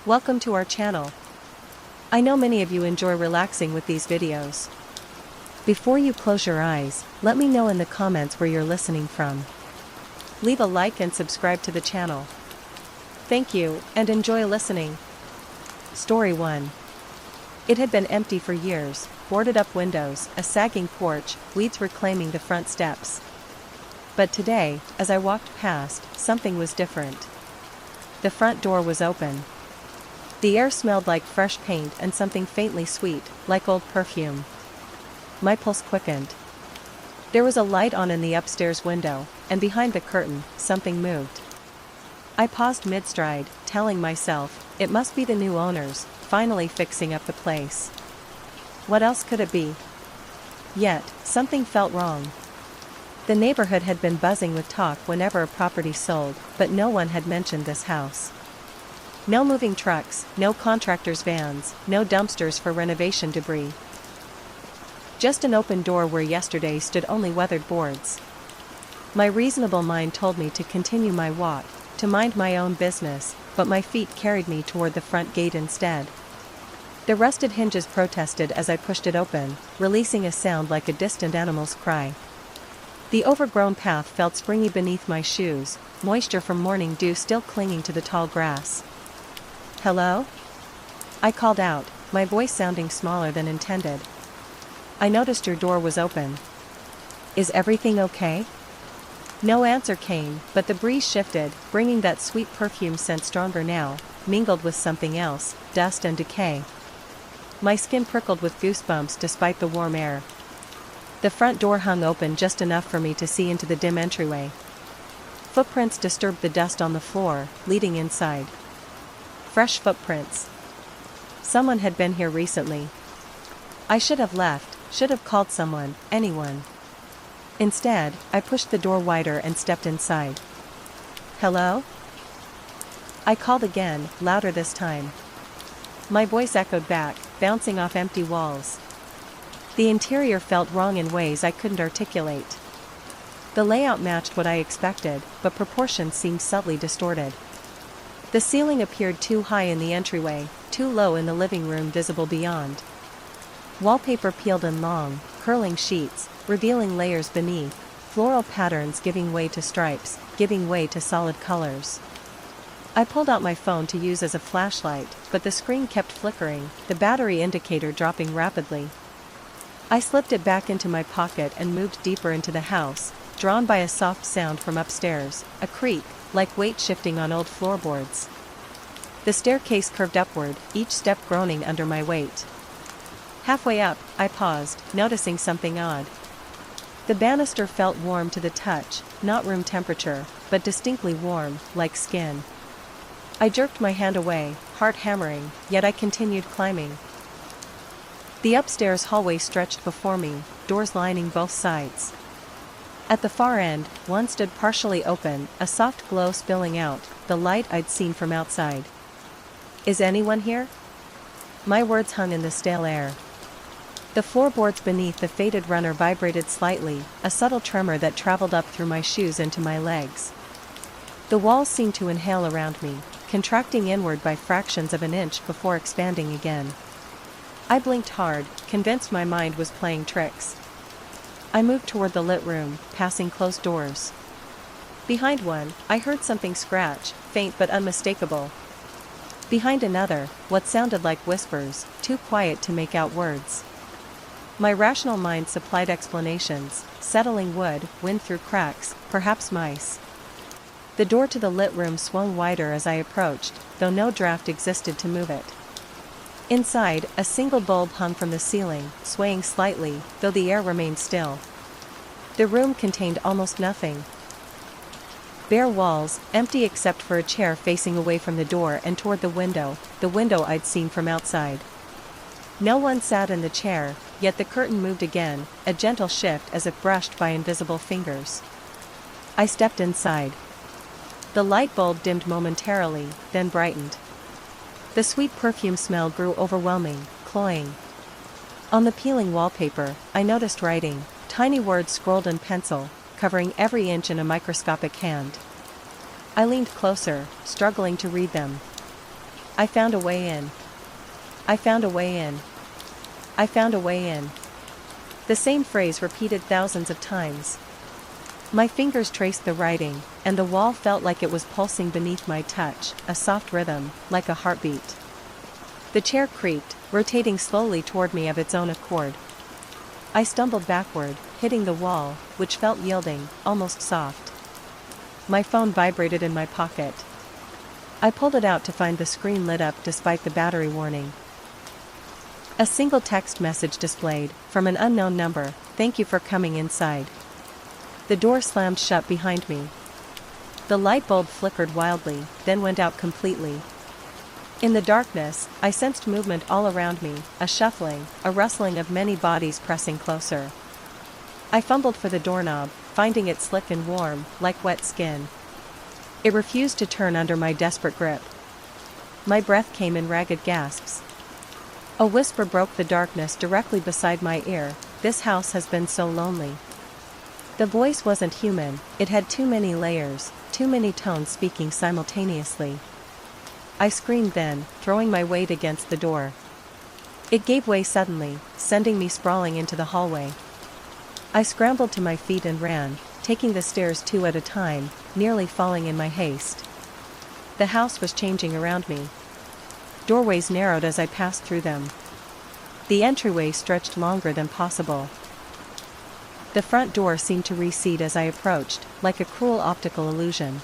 Welcome to our channel. I know many of you enjoy relaxing with these videos. Before you close your eyes, let me know in the comments where you're listening from. Leave a like and subscribe to the channel. Thank you, and enjoy listening. Story 1. It had been empty for years, boarded up windows, a sagging porch, weeds reclaiming the front steps. But today, as I walked past, something was different. The front door was open. The air smelled like fresh paint and something faintly sweet, like old perfume. My pulse quickened. There was a light on in the upstairs window, and behind the curtain, something moved. I paused mid-stride, telling myself, it must be the new owners, finally fixing up the place. What else could it be? Yet, something felt wrong. The neighborhood had been buzzing with talk whenever a property sold, but no one had mentioned this house. No moving trucks, no contractors' vans, no dumpsters for renovation debris. Just an open door where yesterday stood only weathered boards. My reasonable mind told me to continue my walk, to mind my own business, but my feet carried me toward the front gate instead. The rusted hinges protested as I pushed it open, releasing a sound like a distant animal's cry. The overgrown path felt springy beneath my shoes, moisture from morning dew still clinging to the tall grass. "Hello?" I called out, my voice sounding smaller than intended. "I noticed your door was open. Is everything okay?" No answer came, but the breeze shifted, bringing that sweet perfume scent stronger now, mingled with something else, dust and decay. My skin prickled with goosebumps despite the warm air. The front door hung open just enough for me to see into the dim entryway. Footprints disturbed the dust on the floor, leading inside. Fresh footprints. Someone had been here recently. I should have left, should have called someone, anyone. Instead, I pushed the door wider and stepped inside. "Hello?" I called again, louder this time. My voice echoed back, bouncing off empty walls. The interior felt wrong in ways I couldn't articulate. The layout matched what I expected, but proportions seemed subtly distorted. The ceiling appeared too high in the entryway, too low in the living room visible beyond. Wallpaper peeled in long, curling sheets, revealing layers beneath, floral patterns giving way to stripes, giving way to solid colors. I pulled out my phone to use as a flashlight, but the screen kept flickering, the battery indicator dropping rapidly. I slipped it back into my pocket and moved deeper into the house, drawn by a soft sound from upstairs, a creak, like weight shifting on old floorboards. The staircase curved upward, each step groaning under my weight. Halfway up, I paused, noticing something odd. The banister felt warm to the touch, not room temperature, but distinctly warm, like skin. I jerked my hand away, heart hammering, yet I continued climbing. The upstairs hallway stretched before me, doors lining both sides. At the far end, one stood partially open, a soft glow spilling out, the light I'd seen from outside. "Is anyone here?" My words hung in the stale air. The floorboards beneath the faded runner vibrated slightly, a subtle tremor that traveled up through my shoes into my legs. The walls seemed to inhale around me, contracting inward by fractions of an inch before expanding again. I blinked hard, convinced my mind was playing tricks. I moved toward the lit room, passing closed doors. Behind one, I heard something scratch, faint but unmistakable. Behind another, what sounded like whispers, too quiet to make out words. My rational mind supplied explanations, settling wood, wind through cracks, perhaps mice. The door to the lit room swung wider as I approached, though no draft existed to move it. Inside, a single bulb hung from the ceiling, swaying slightly, though the air remained still. The room contained almost nothing. Bare walls, empty except for a chair facing away from the door and toward the window I'd seen from outside. No one sat in the chair, yet the curtain moved again, a gentle shift as if brushed by invisible fingers. I stepped inside. The light bulb dimmed momentarily, then brightened. The sweet perfume smell grew overwhelming, cloying. On the peeling wallpaper, I noticed writing, tiny words scrolled in pencil, covering every inch in a microscopic hand. I leaned closer, struggling to read them. I found a way in. I found a way in. I found a way in. The same phrase repeated thousands of times. My fingers traced the writing, and the wall felt like it was pulsing beneath my touch, a soft rhythm, like a heartbeat. The chair creaked, rotating slowly toward me of its own accord. I stumbled backward, hitting the wall, which felt yielding, almost soft. My phone vibrated in my pocket. I pulled it out to find the screen lit up despite the battery warning. A single text message displayed, from an unknown number: "Thank you for coming inside." The door slammed shut behind me. The light bulb flickered wildly, then went out completely. In the darkness, I sensed movement all around me, a shuffling, a rustling of many bodies pressing closer. I fumbled for the doorknob, finding it slick and warm, like wet skin. It refused to turn under my desperate grip. My breath came in ragged gasps. A whisper broke the darkness directly beside my ear: "This house has been so lonely." The voice wasn't human, it had too many layers, too many tones speaking simultaneously. I screamed then, throwing my weight against the door. It gave way suddenly, sending me sprawling into the hallway. I scrambled to my feet and ran, taking the stairs two at a time, nearly falling in my haste. The house was changing around me. Doorways narrowed as I passed through them. The entryway stretched longer than possible. The front door seemed to recede as I approached, like a cruel optical illusion.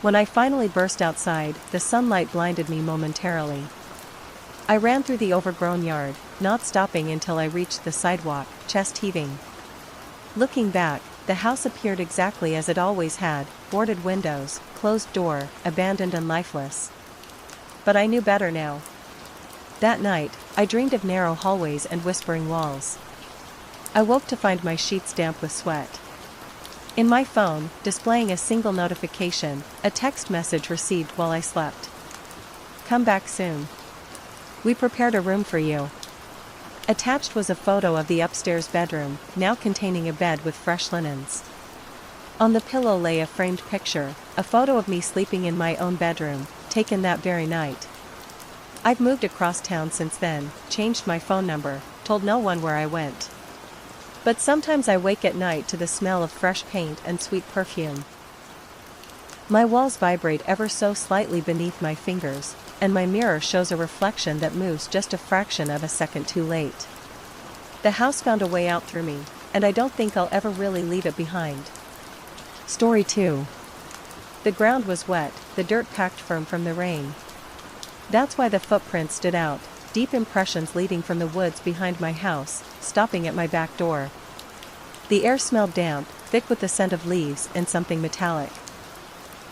When I finally burst outside, the sunlight blinded me momentarily. I ran through the overgrown yard, not stopping until I reached the sidewalk, chest heaving. Looking back, the house appeared exactly as it always had: boarded windows, closed door, abandoned and lifeless. But I knew better now. That night, I dreamed of narrow hallways and whispering walls. I woke to find my sheets damp with sweat. In my phone, displaying a single notification, a text message received while I slept. "Come back soon. We prepared a room for you." Attached was a photo of the upstairs bedroom, now containing a bed with fresh linens. On the pillow lay a framed picture, a photo of me sleeping in my own bedroom, taken that very night. I've moved across town since then, changed my phone number, told no one where I went. But sometimes I wake at night to the smell of fresh paint and sweet perfume. My walls vibrate ever so slightly beneath my fingers, and my mirror shows a reflection that moves just a fraction of a second too late. The house found a way out through me, and I don't think I'll ever really leave it behind. Story 2. The ground was wet, the dirt packed firm from the rain. That's why the footprints stood out, deep impressions leading from the woods behind my house, stopping at my back door. The air smelled damp, thick with the scent of leaves and something metallic.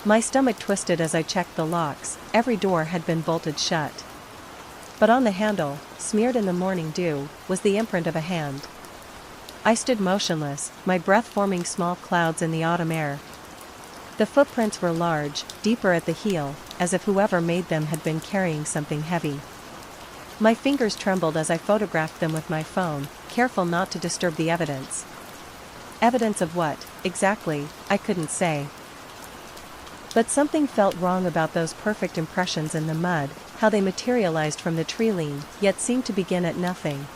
My stomach twisted as I checked the locks. Every door had been bolted shut. But on the handle, smeared in the morning dew, was the imprint of a hand. I stood motionless, my breath forming small clouds in the autumn air. The footprints were large, deeper at the heel, as if whoever made them had been carrying something heavy. My fingers trembled as I photographed them with my phone, careful not to disturb the evidence. Evidence of what, exactly, I couldn't say. But something felt wrong about those perfect impressions in the mud, how they materialized from the tree lean, yet seemed to begin at nothing.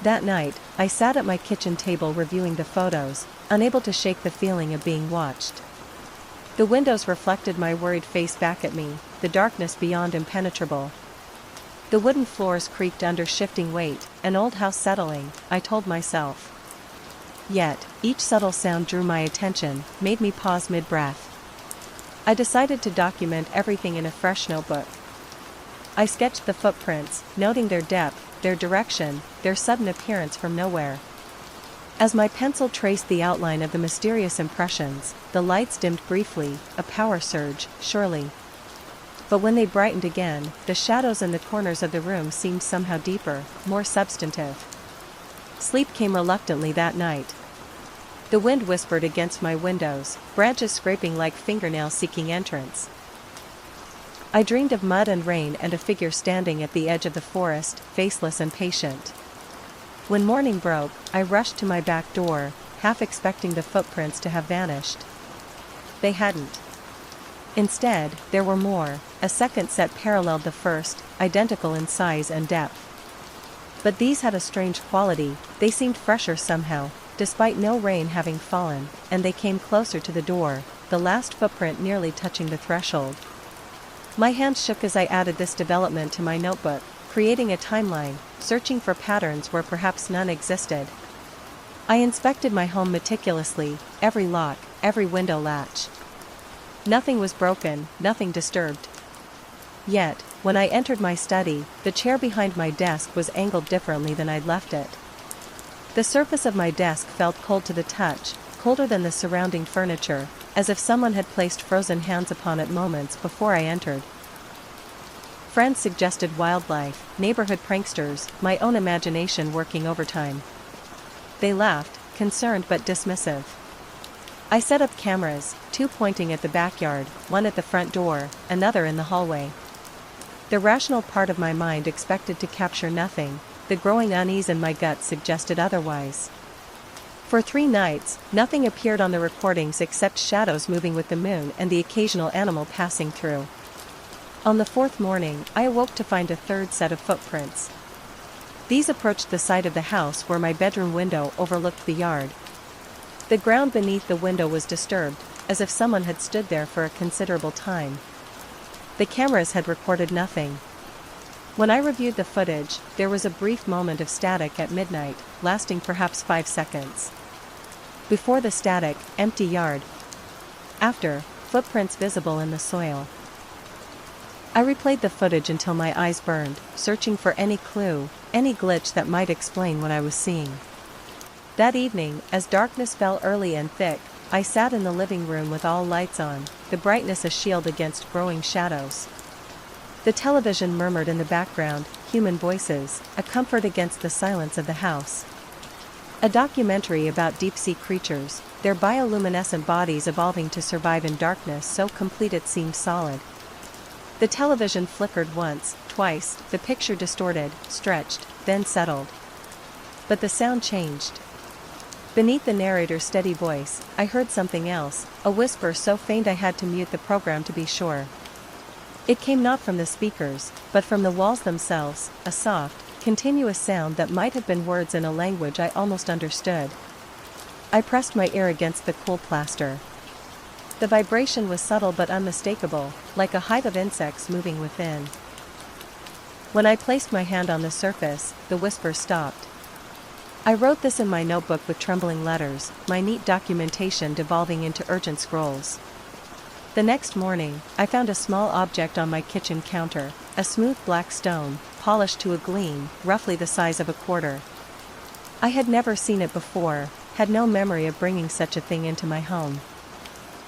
That night, I sat at my kitchen table reviewing the photos, unable to shake the feeling of being watched. The windows reflected my worried face back at me, the darkness beyond impenetrable. The wooden floors creaked under shifting weight, an old house settling, I told myself. Yet, each subtle sound drew my attention, made me pause mid-breath. I decided to document everything in a fresh notebook. I sketched the footprints, noting their depth, their direction, their sudden appearance from nowhere. As my pencil traced the outline of the mysterious impressions, the lights dimmed briefly, a power surge, surely. But when they brightened again, the shadows in the corners of the room seemed somehow deeper, more substantive. Sleep came reluctantly that night. The wind whispered against my windows, branches scraping like fingernails seeking entrance. I dreamed of mud and rain and a figure standing at the edge of the forest, faceless and patient. When morning broke, I rushed to my back door, half expecting the footprints to have vanished. They hadn't. Instead, there were more. A second set paralleled the first, identical in size and depth. But these had a strange quality, they seemed fresher somehow, despite no rain having fallen, and they came closer to the door, the last footprint nearly touching the threshold. My hands shook as I added this development to my notebook, creating a timeline, searching for patterns where perhaps none existed. I inspected my home meticulously, every lock, every window latch. Nothing was broken, nothing disturbed. Yet, when I entered my study, the chair behind my desk was angled differently than I'd left it. The surface of my desk felt cold to the touch, colder than the surrounding furniture, as if someone had placed frozen hands upon it moments before I entered. Friends suggested wildlife, neighborhood pranksters, my own imagination working overtime. They laughed, concerned but dismissive. I set up cameras, 2 pointing at the backyard, 1 at the front door, another in the hallway. The rational part of my mind expected to capture nothing, the growing unease in my gut suggested otherwise. For 3 nights, nothing appeared on the recordings except shadows moving with the moon and the occasional animal passing through. On the 4th morning, I awoke to find a 3rd set of footprints. These approached the side of the house where my bedroom window overlooked the yard. The ground beneath the window was disturbed, as if someone had stood there for a considerable time. The cameras had recorded nothing. When I reviewed the footage, there was a brief moment of static at midnight, lasting perhaps 5 seconds. Before the static, empty yard. After, footprints visible in the soil. I replayed the footage until my eyes burned, searching for any clue, any glitch that might explain what I was seeing. That evening, as darkness fell early and thick, I sat in the living room with all lights on, the brightness a shield against growing shadows. The television murmured in the background, human voices, a comfort against the silence of the house. A documentary about deep-sea creatures, their bioluminescent bodies evolving to survive in darkness so complete it seemed solid. The television flickered once, twice, the picture distorted, stretched, then settled. But the sound changed. Beneath the narrator's steady voice, I heard something else, a whisper so faint I had to mute the program to be sure. It came not from the speakers, but from the walls themselves, a soft, continuous sound that might have been words in a language I almost understood. I pressed my ear against the cool plaster. The vibration was subtle but unmistakable, like a hive of insects moving within. When I placed my hand on the surface, the whisper stopped. I wrote this in my notebook with trembling letters, my neat documentation devolving into urgent scrolls. The next morning, I found a small object on my kitchen counter, a smooth black stone, polished to a gleam, roughly the size of a quarter. I had never seen it before, had no memory of bringing such a thing into my home.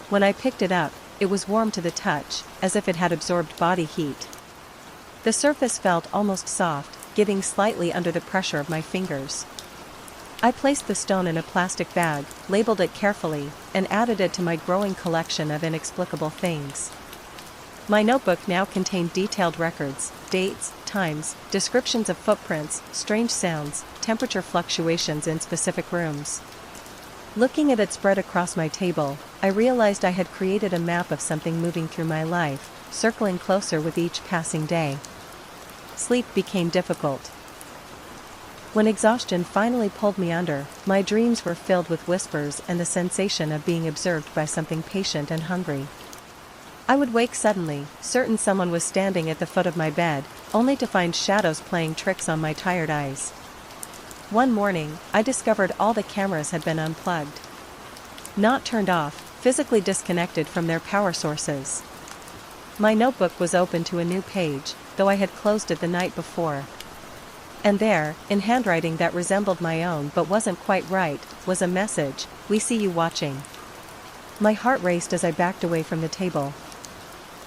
When I picked it up, it was warm to the touch, as if it had absorbed body heat. The surface felt almost soft, giving slightly under the pressure of my fingers. I placed the stone in a plastic bag, labeled it carefully, and added it to my growing collection of inexplicable things. My notebook now contained detailed records, dates, times, descriptions of footprints, strange sounds, temperature fluctuations in specific rooms. Looking at it spread across my table, I realized I had created a map of something moving through my life, circling closer with each passing day. Sleep became difficult. When exhaustion finally pulled me under, my dreams were filled with whispers and the sensation of being observed by something patient and hungry. I would wake suddenly, certain someone was standing at the foot of my bed, only to find shadows playing tricks on my tired eyes. One morning, I discovered all the cameras had been unplugged. Not turned off, physically disconnected from their power sources. My notebook was open to a new page, though I had closed it the night before. And there, in handwriting that resembled my own but wasn't quite right, was a message, "We see you watching." My heart raced as I backed away from the table.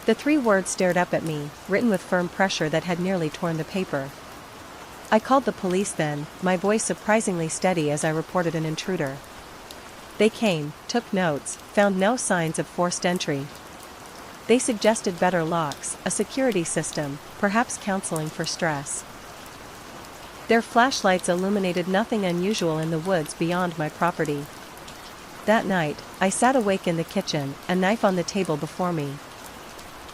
The 3 words stared up at me, written with firm pressure that had nearly torn the paper. I called the police then, my voice surprisingly steady as I reported an intruder. They came, took notes, found no signs of forced entry. They suggested better locks, a security system, perhaps counseling for stress. Their flashlights illuminated nothing unusual in the woods beyond my property. That night, I sat awake in the kitchen, a knife on the table before me.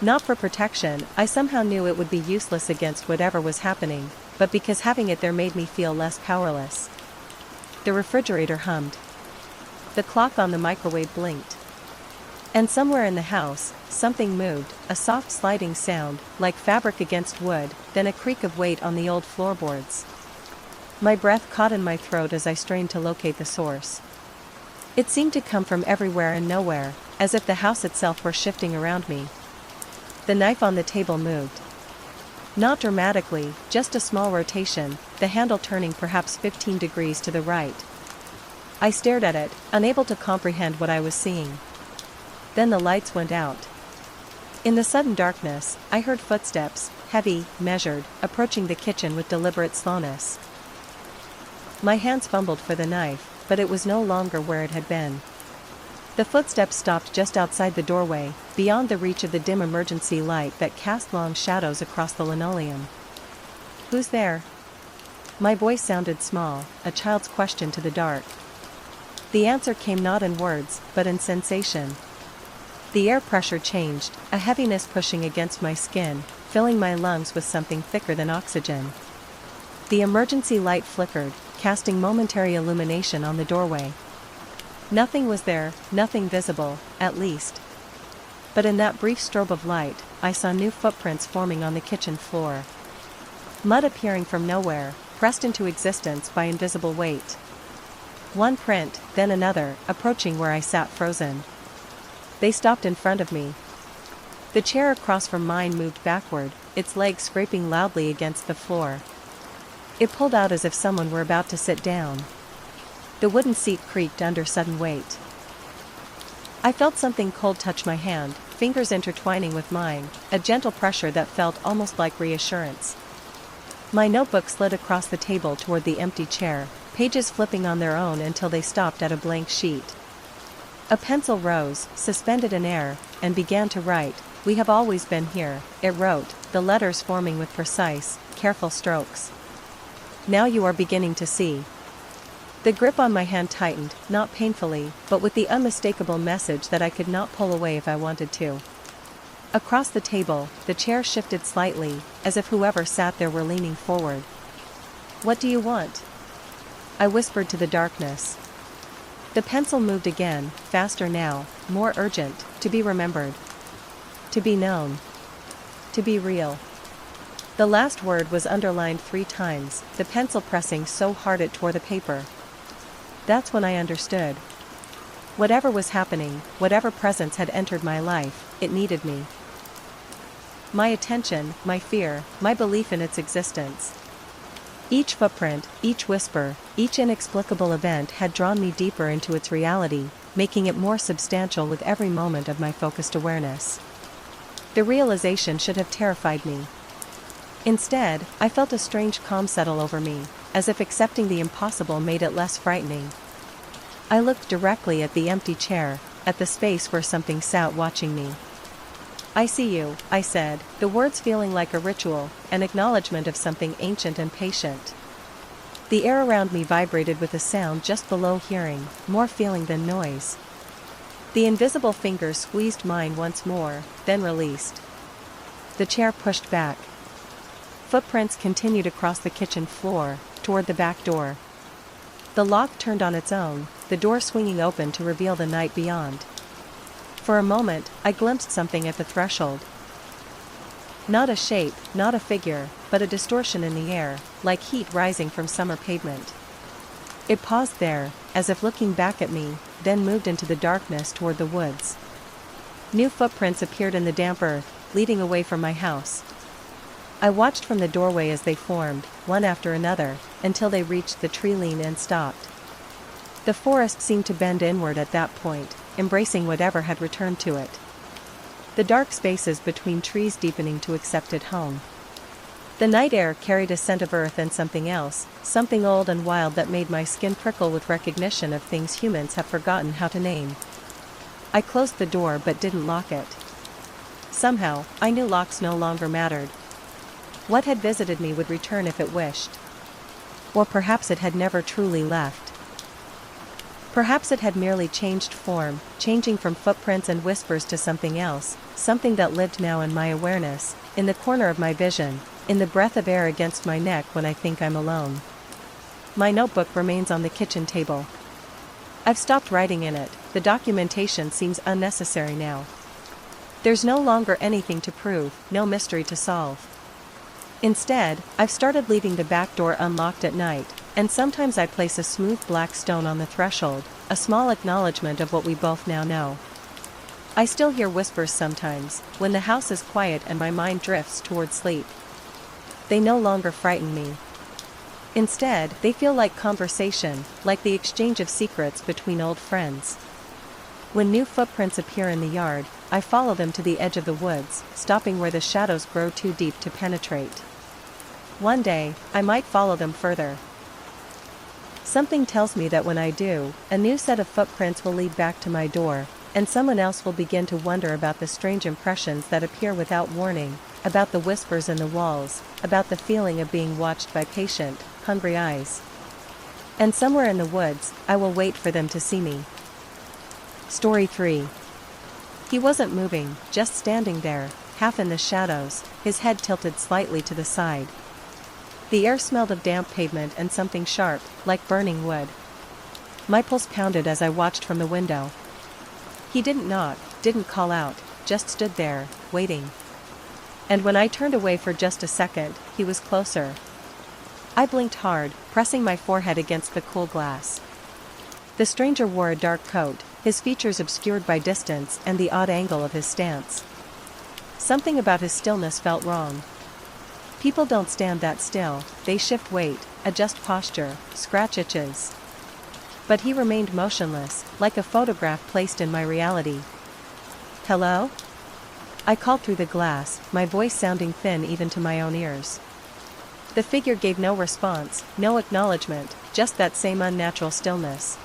Not for protection, I somehow knew it would be useless against whatever was happening, but because having it there made me feel less powerless. The refrigerator hummed. The clock on the microwave blinked. And somewhere in the house, something moved, a soft sliding sound, like fabric against wood, then a creak of weight on the old floorboards. My breath caught in my throat as I strained to locate the source. It seemed to come from everywhere and nowhere, as if the house itself were shifting around me. The knife on the table moved. Not dramatically, just a small rotation, the handle turning perhaps 15 degrees to the right. I stared at it, unable to comprehend what I was seeing. Then the lights went out. In the sudden darkness, I heard footsteps, heavy, measured, approaching the kitchen with deliberate slowness. My hands fumbled for the knife, but it was no longer where it had been. The footsteps stopped just outside the doorway, beyond the reach of the dim emergency light that cast long shadows across the linoleum. "Who's there?" My voice sounded small, a child's question to the dark. The answer came not in words, but in sensation. The air pressure changed, a heaviness pushing against my skin, filling my lungs with something thicker than oxygen. The emergency light flickered, casting momentary illumination on the doorway. Nothing was there, nothing visible, at least. But in that brief strobe of light, I saw new footprints forming on the kitchen floor. Mud appearing from nowhere, pressed into existence by invisible weight. One print, then another, approaching where I sat frozen. They stopped in front of me. The chair across from mine moved backward, its legs scraping loudly against the floor. It pulled out as if someone were about to sit down. The wooden seat creaked under sudden weight. I felt something cold touch my hand, fingers intertwining with mine, a gentle pressure that felt almost like reassurance. My notebook slid across the table toward the empty chair, pages flipping on their own until they stopped at a blank sheet. A pencil rose, suspended in air, and began to write. "We have always been here," it wrote, the letters forming with precise, careful strokes. "Now you are beginning to see." The grip on my hand tightened, not painfully, but with the unmistakable message that I could not pull away if I wanted to. Across the table, the chair shifted slightly, as if whoever sat there were leaning forward. "What do you want?" I whispered to the darkness. The pencil moved again, faster now, more urgent, to be remembered. To be known. To be real. The last word was underlined 3 times, the pencil pressing so hard it tore the paper. That's when I understood. Whatever was happening, whatever presence had entered my life, it needed me. My attention, my fear, my belief in its existence. Each footprint, each whisper, each inexplicable event had drawn me deeper into its reality, making it more substantial with every moment of my focused awareness. The realization should have terrified me. Instead, I felt a strange calm settle over me, as if accepting the impossible made it less frightening. I looked directly at the empty chair, at the space where something sat watching me. "I see you," I said, the words feeling like a ritual, an acknowledgement of something ancient and patient. The air around me vibrated with a sound just below hearing, more feeling than noise. The invisible fingers squeezed mine once more, then released. The chair pushed back. Footprints continued across the kitchen floor, toward the back door. The lock turned on its own, the door swinging open to reveal the night beyond. For a moment, I glimpsed something at the threshold. Not a shape, not a figure, but a distortion in the air, like heat rising from summer pavement. It paused there, as if looking back at me, then moved into the darkness toward the woods. New footprints appeared in the damp earth, leading away from my house. I watched from the doorway as they formed, one after another, until they reached the tree line and stopped. The forest seemed to bend inward at that point, embracing whatever had returned to it. The dark spaces between trees deepening to accept it home. The night air carried a scent of earth and something else, something old and wild that made my skin prickle with recognition of things humans have forgotten how to name. I closed the door but didn't lock it. Somehow, I knew locks no longer mattered. What had visited me would return if it wished. Or perhaps it had never truly left. Perhaps it had merely changed form, changing from footprints and whispers to something else, something that lived now in my awareness, in the corner of my vision, in the breath of air against my neck when I think I'm alone. My notebook remains on the kitchen table. I've stopped writing in it, the documentation seems unnecessary now. There's no longer anything to prove, no mystery to solve. Instead, I've started leaving the back door unlocked at night, and sometimes I place a smooth black stone on the threshold, a small acknowledgement of what we both now know. I still hear whispers sometimes, when the house is quiet and my mind drifts toward sleep. They no longer frighten me. Instead, they feel like conversation, like the exchange of secrets between old friends. When new footprints appear in the yard, I follow them to the edge of the woods, stopping where the shadows grow too deep to penetrate. One day, I might follow them further. Something tells me that when I do, a new set of footprints will lead back to my door, and someone else will begin to wonder about the strange impressions that appear without warning, about the whispers in the walls, about the feeling of being watched by patient, hungry eyes. And somewhere in the woods, I will wait for them to see me. Story 3. He wasn't moving, just standing there, half in the shadows, his head tilted slightly to the side. The air smelled of damp pavement and something sharp, like burning wood. My pulse pounded as I watched from the window. He didn't knock, didn't call out, just stood there, waiting. And when I turned away for just a second, he was closer. I blinked hard, pressing my forehead against the cool glass. The stranger wore a dark coat, his features obscured by distance and the odd angle of his stance. Something about his stillness felt wrong. People don't stand that still, they shift weight, adjust posture, scratch itches. But he remained motionless, like a photograph placed in my reality. "Hello?" I called through the glass, my voice sounding thin even to my own ears. The figure gave no response, no acknowledgement, just that same unnatural stillness.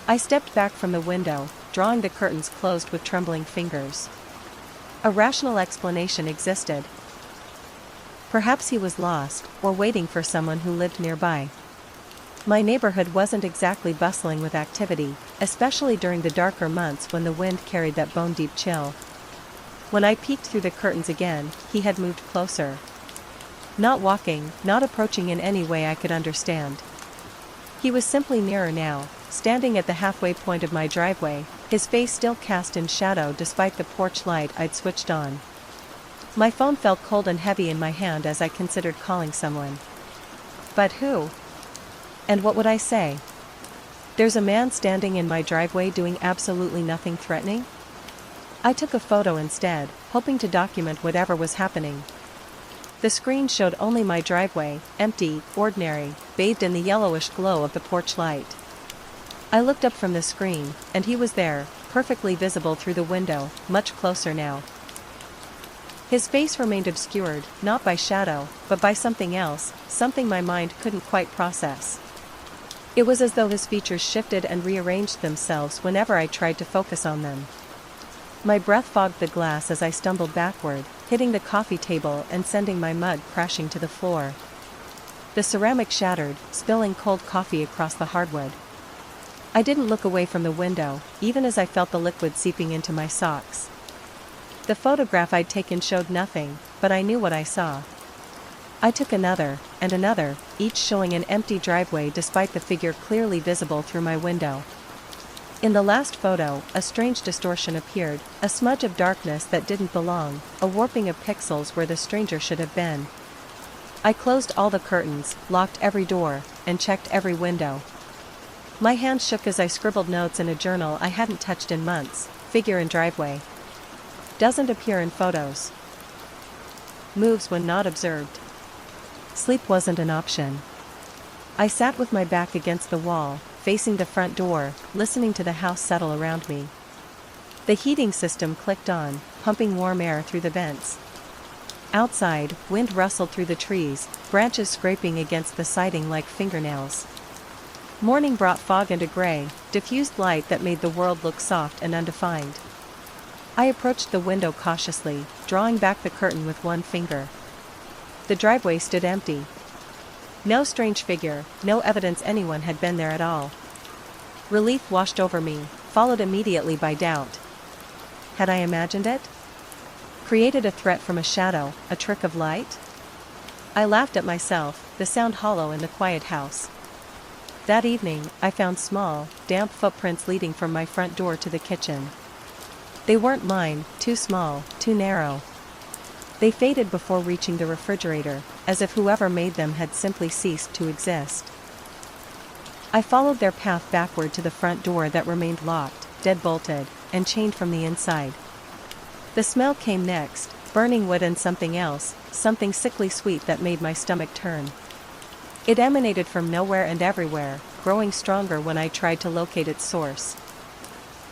I stepped back from the window, drawing the curtains closed with trembling fingers. A rational explanation existed. Perhaps he was lost, or waiting for someone who lived nearby. My neighborhood wasn't exactly bustling with activity, especially during the darker months when the wind carried that bone-deep chill. When I peeked through the curtains again, he had moved closer. Not walking, not approaching in any way I could understand. He was simply nearer now, standing at the halfway point of my driveway, his face still cast in shadow despite the porch light I'd switched on. My phone felt cold and heavy in my hand as I considered calling someone. But who? And what would I say? There's a man standing in my driveway doing absolutely nothing threatening? I took a photo instead, hoping to document whatever was happening. The screen showed only my driveway, empty, ordinary, bathed in the yellowish glow of the porch light. I looked up from the screen, and he was there, perfectly visible through the window, much closer now. His face remained obscured, not by shadow, but by something else, something my mind couldn't quite process. It was as though his features shifted and rearranged themselves whenever I tried to focus on them. My breath fogged the glass as I stumbled backward, hitting the coffee table and sending my mug crashing to the floor. The ceramic shattered, spilling cold coffee across the hardwood. I didn't look away from the window, even as I felt the liquid seeping into my socks. The photograph I'd taken showed nothing, but I knew what I saw. I took another, and another, each showing an empty driveway despite the figure clearly visible through my window. In the last photo, a strange distortion appeared, a smudge of darkness that didn't belong, a warping of pixels where the stranger should have been. I closed all the curtains, locked every door, and checked every window. My hand shook as I scribbled notes in a journal I hadn't touched in months. Figure in driveway. Doesn't appear in photos. Moves when not observed. Sleep wasn't an option. I sat with my back against the wall, facing the front door, listening to the house settle around me. The heating system clicked on, pumping warm air through the vents. Outside, wind rustled through the trees, branches scraping against the siding like fingernails. Morning brought fog and a gray, diffused light that made the world look soft and undefined. I approached the window cautiously, drawing back the curtain with one finger. The driveway stood empty. No strange figure, no evidence anyone had been there at all. Relief washed over me, followed immediately by doubt. Had I imagined it? Created a threat from a shadow, a trick of light? I laughed at myself, the sound hollow in the quiet house. That evening, I found small, damp footprints leading from my front door to the kitchen. They weren't mine, too small, too narrow. They faded before reaching the refrigerator, as if whoever made them had simply ceased to exist. I followed their path backward to the front door that remained locked, dead-bolted, and chained from the inside. The smell came next, burning wood and something else, something sickly sweet that made my stomach turn. It emanated from nowhere and everywhere, growing stronger when I tried to locate its source.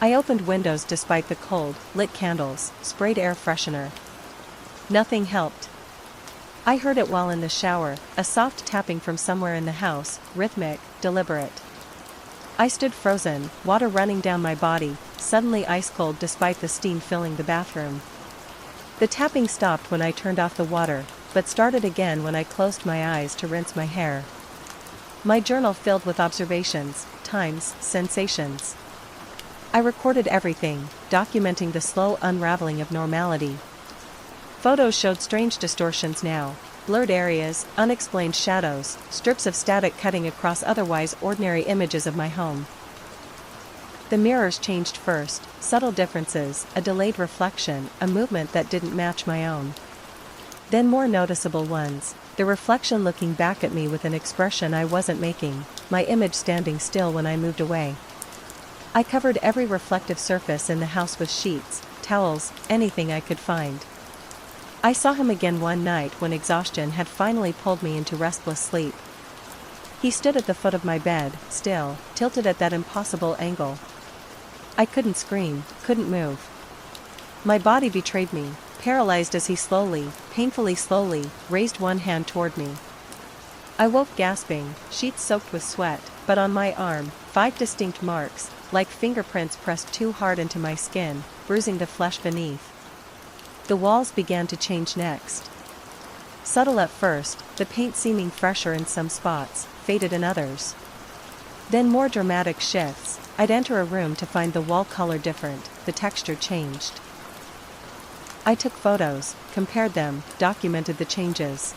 I opened windows despite the cold, lit candles, sprayed air freshener. Nothing helped. I heard it while in the shower, a soft tapping from somewhere in the house, rhythmic, deliberate. I stood frozen, water running down my body, suddenly ice cold despite the steam filling the bathroom. The tapping stopped when I turned off the water, but started again when I closed my eyes to rinse my hair. My journal filled with observations, times, sensations. I recorded everything, documenting the slow unraveling of normality. Photos showed strange distortions now, blurred areas, unexplained shadows, strips of static cutting across otherwise ordinary images of my home. The mirrors changed first, subtle differences, a delayed reflection, a movement that didn't match my own. Then more noticeable ones, the reflection looking back at me with an expression I wasn't making, my image standing still when I moved away. I covered every reflective surface in the house with sheets, towels, anything I could find. I saw him again one night when exhaustion had finally pulled me into restless sleep. He stood at the foot of my bed, still, tilted at that impossible angle. I couldn't scream, couldn't move. My body betrayed me, paralyzed as he slowly, painfully slowly, raised one hand toward me. I woke gasping, sheets soaked with sweat, but on my arm, 5 distinct marks, like fingerprints pressed too hard into my skin, bruising the flesh beneath. The walls began to change next. Subtle at first, the paint seeming fresher in some spots, faded in others. Then more dramatic shifts. I'd enter a room to find the wall color different, the texture changed. I took photos, compared them, documented the changes.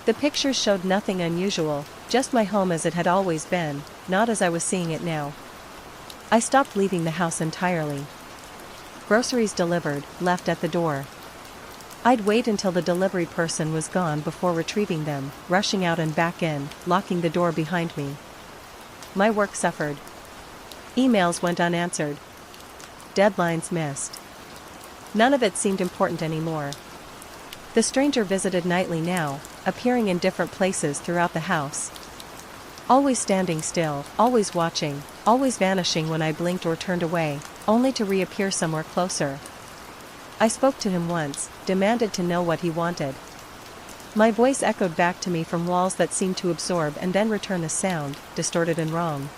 The pictures showed nothing unusual, just my home as it had always been, not as I was seeing it now. I stopped leaving the house entirely. Groceries delivered, left at the door. I'd wait until the delivery person was gone before retrieving them, rushing out and back in, locking the door behind me. My work suffered. Emails went unanswered. Deadlines missed. None of it seemed important anymore. The stranger visited nightly now, appearing in different places throughout the house. Always standing still, always watching, always vanishing when I blinked or turned away, only to reappear somewhere closer. I spoke to him once, demanded to know what he wanted. My voice echoed back to me from walls that seemed to absorb and then return a sound, distorted and wrong.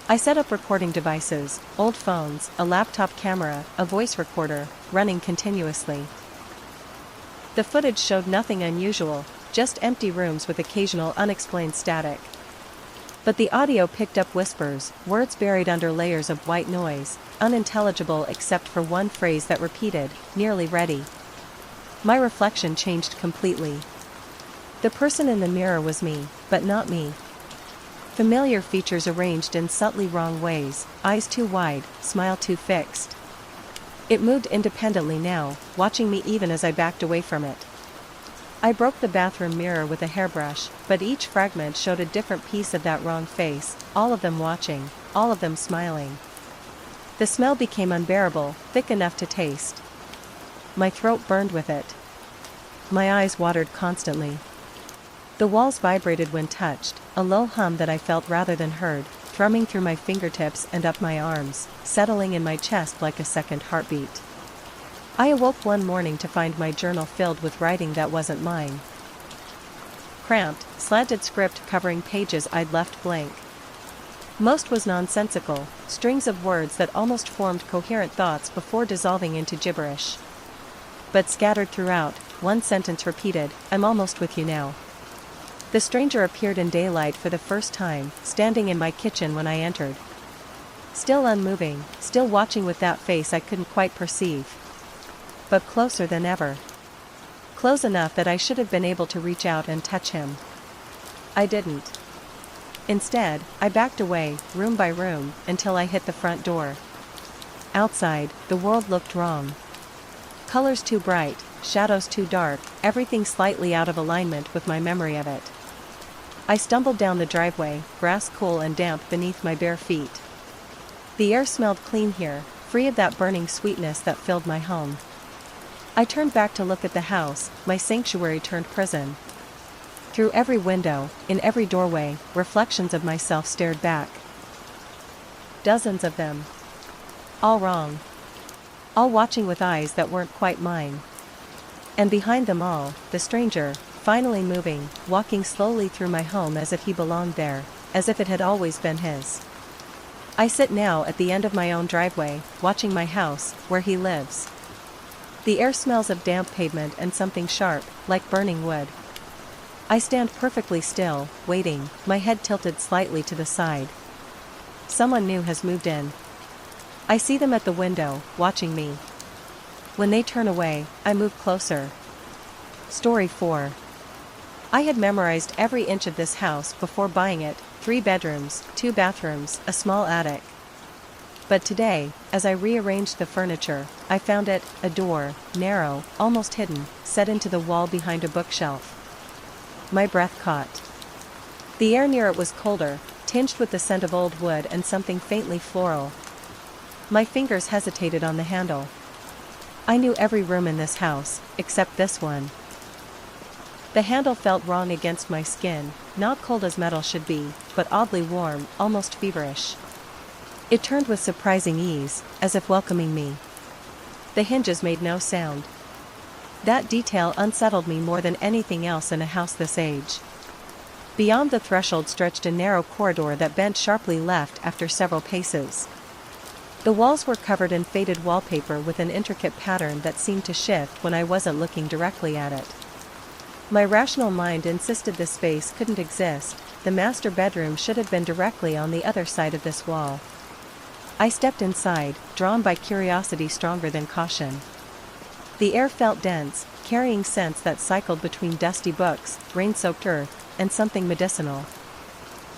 I set up recording devices, old phones, a laptop camera, a voice recorder, running continuously. The footage showed nothing unusual, just empty rooms with occasional unexplained static. But the audio picked up whispers, words buried under layers of white noise, unintelligible except for one phrase that repeated, nearly ready. My reflection changed completely. The person in the mirror was me, but not me. Familiar features arranged in subtly wrong ways, eyes too wide, smile too fixed. It moved independently now, watching me even as I backed away from it. I broke the bathroom mirror with a hairbrush, but each fragment showed a different piece of that wrong face, all of them watching, all of them smiling. The smell became unbearable, thick enough to taste. My throat burned with it. My eyes watered constantly. The walls vibrated when touched, a low hum that I felt rather than heard, thrumming through my fingertips and up my arms, settling in my chest like a second heartbeat. I awoke one morning to find my journal filled with writing that wasn't mine. Cramped, slanted script covering pages I'd left blank. Most was nonsensical, strings of words that almost formed coherent thoughts before dissolving into gibberish. But scattered throughout, one sentence repeated, "I'm almost with you now." The stranger appeared in daylight for the first time, standing in my kitchen when I entered. Still unmoving, still watching with that face I couldn't quite perceive. But closer than ever. Close enough that I should have been able to reach out and touch him. I didn't. Instead, I backed away, room by room, until I hit the front door. Outside, the world looked wrong. Colors too bright, shadows too dark, everything slightly out of alignment with my memory of it. I stumbled down the driveway, grass cool and damp beneath my bare feet. The air smelled clean here, free of that burning sweetness that filled my home. I turned back to look at the house, my sanctuary turned prison. Through every window, in every doorway, reflections of myself stared back. Dozens of them. All wrong. All watching with eyes that weren't quite mine. And behind them all, the stranger, finally moving, walking slowly through my home as if he belonged there, as if it had always been his. I sit now at the end of my own driveway, watching my house, where he lives. The air smells of damp pavement and something sharp, like burning wood. I stand perfectly still, waiting, my head tilted slightly to the side. Someone new has moved in. I see them at the window, watching me. When they turn away, I move closer. Story 4. I had memorized every inch of this house before buying it, 3 bedrooms, 2 bathrooms, a small attic. But today, as I rearranged the furniture, I found it, a door, narrow, almost hidden, set into the wall behind a bookshelf. My breath caught. The air near it was colder, tinged with the scent of old wood and something faintly floral. My fingers hesitated on the handle. I knew every room in this house, except this one. The handle felt wrong against my skin, not cold as metal should be, but oddly warm, almost feverish. It turned with surprising ease, as if welcoming me. The hinges made no sound. That detail unsettled me more than anything else in a house this age. Beyond the threshold stretched a narrow corridor that bent sharply left after several paces. The walls were covered in faded wallpaper with an intricate pattern that seemed to shift when I wasn't looking directly at it. My rational mind insisted this space couldn't exist, the master bedroom should have been directly on the other side of this wall. I stepped inside, drawn by curiosity stronger than caution. The air felt dense, carrying scents that cycled between dusty books, rain-soaked earth, and something medicinal.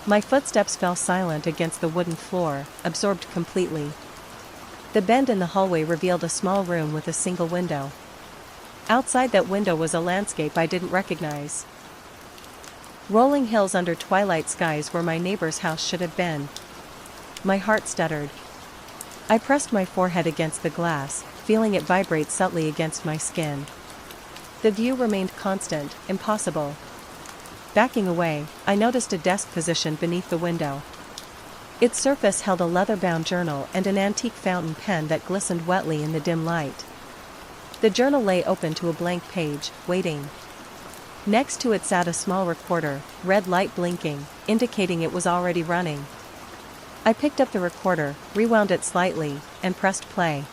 My footsteps fell silent against the wooden floor, absorbed completely. The bend in the hallway revealed a small room with a single window. Outside that window was a landscape I didn't recognize. Rolling hills under twilight skies where my neighbor's house should have been. My heart stuttered. I pressed my forehead against the glass, feeling it vibrate subtly against my skin. The view remained constant, impossible. Backing away, I noticed a desk positioned beneath the window. Its surface held a leather-bound journal and an antique fountain pen that glistened wetly in the dim light. The journal lay open to a blank page, waiting. Next to it sat a small recorder, red light blinking, indicating it was already running. I picked up the recorder, rewound it slightly, and pressed play.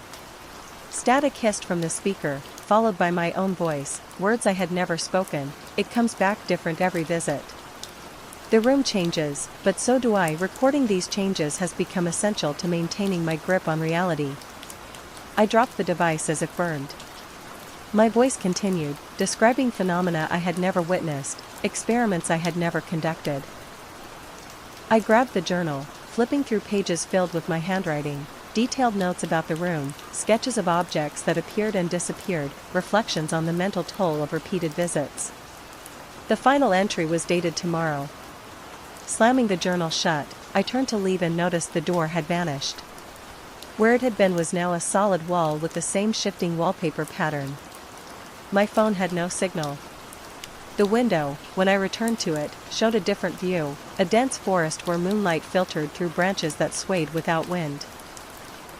Static hissed from the speaker, followed by my own voice, words I had never spoken. It comes back different every visit. The room changes, but so do I. Recording these changes has become essential to maintaining my grip on reality. I dropped the device as it burned. My voice continued, describing phenomena I had never witnessed, experiments I had never conducted. I grabbed the journal, flipping through pages filled with my handwriting, detailed notes about the room, sketches of objects that appeared and disappeared, reflections on the mental toll of repeated visits. The final entry was dated tomorrow. Slamming the journal shut, I turned to leave and noticed the door had vanished. Where it had been was now a solid wall with the same shifting wallpaper pattern. My phone had no signal. The window, when I returned to it, showed a different view, a dense forest where moonlight filtered through branches that swayed without wind.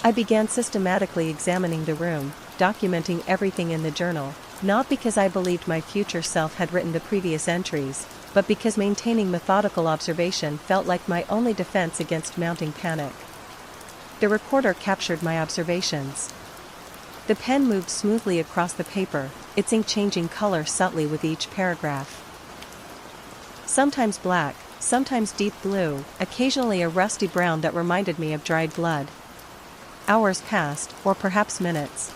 I began systematically examining the room, documenting everything in the journal, not because I believed my future self had written the previous entries, but because maintaining methodical observation felt like my only defense against mounting panic. The recorder captured my observations. The pen moved smoothly across the paper, its ink changing color subtly with each paragraph. Sometimes black, sometimes deep blue, occasionally a rusty brown that reminded me of dried blood. Hours passed, or perhaps minutes.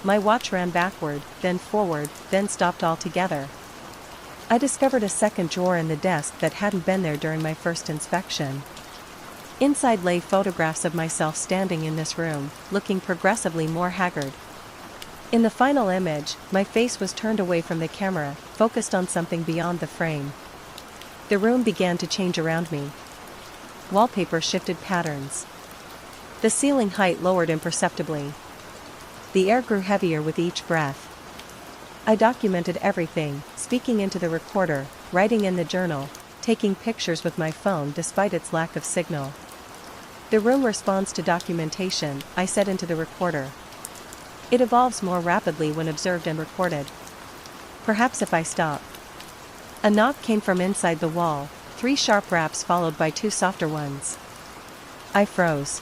My watch ran backward, then forward, then stopped altogether. I discovered a second drawer in the desk that hadn't been there during my first inspection. Inside lay photographs of myself standing in this room, looking progressively more haggard. In the final image, my face was turned away from the camera, focused on something beyond the frame. The room began to change around me. Wallpaper shifted patterns. The ceiling height lowered imperceptibly. The air grew heavier with each breath. I documented everything, speaking into the recorder, writing in the journal, taking pictures with my phone despite its lack of signal. The room responds to documentation, I said into the recorder. It evolves more rapidly when observed and recorded. Perhaps if I stop. A knock came from inside the wall, 3 sharp raps followed by 2 softer ones. I froze.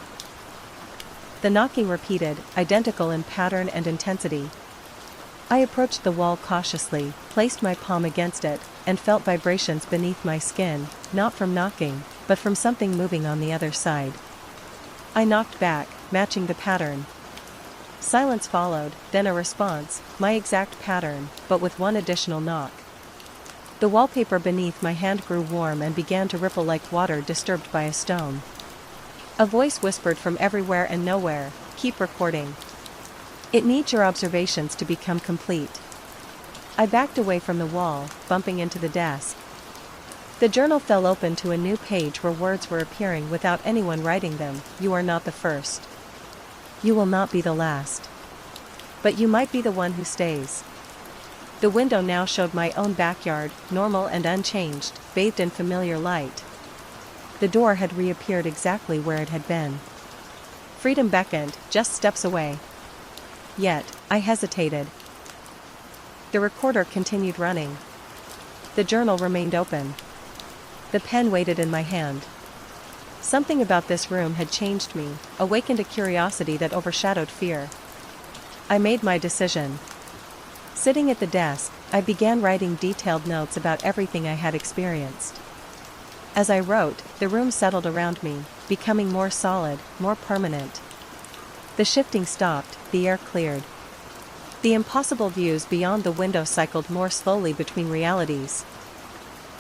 The knocking repeated, identical in pattern and intensity. I approached the wall cautiously, placed my palm against it, and felt vibrations beneath my skin, not from knocking, but from something moving on the other side. I knocked back, matching the pattern. Silence followed, then a response, my exact pattern, but with one additional knock. The wallpaper beneath my hand grew warm and began to ripple like water disturbed by a stone. A voice whispered from everywhere and nowhere, "Keep recording. It needs your observations to become complete." I backed away from the wall, bumping into the desk. The journal fell open to a new page where words were appearing without anyone writing them. "You are not the first. You will not be the last. But you might be the one who stays." The window now showed my own backyard, normal and unchanged, bathed in familiar light. The door had reappeared exactly where it had been. Freedom beckoned, just steps away. Yet, I hesitated. The recorder continued running. The journal remained open. The pen waited in my hand. Something about this room had changed me, awakened a curiosity that overshadowed fear. I made my decision. Sitting at the desk, I began writing detailed notes about everything I had experienced. As I wrote, the room settled around me, becoming more solid, more permanent. The shifting stopped, the air cleared. The impossible views beyond the window cycled more slowly between realities.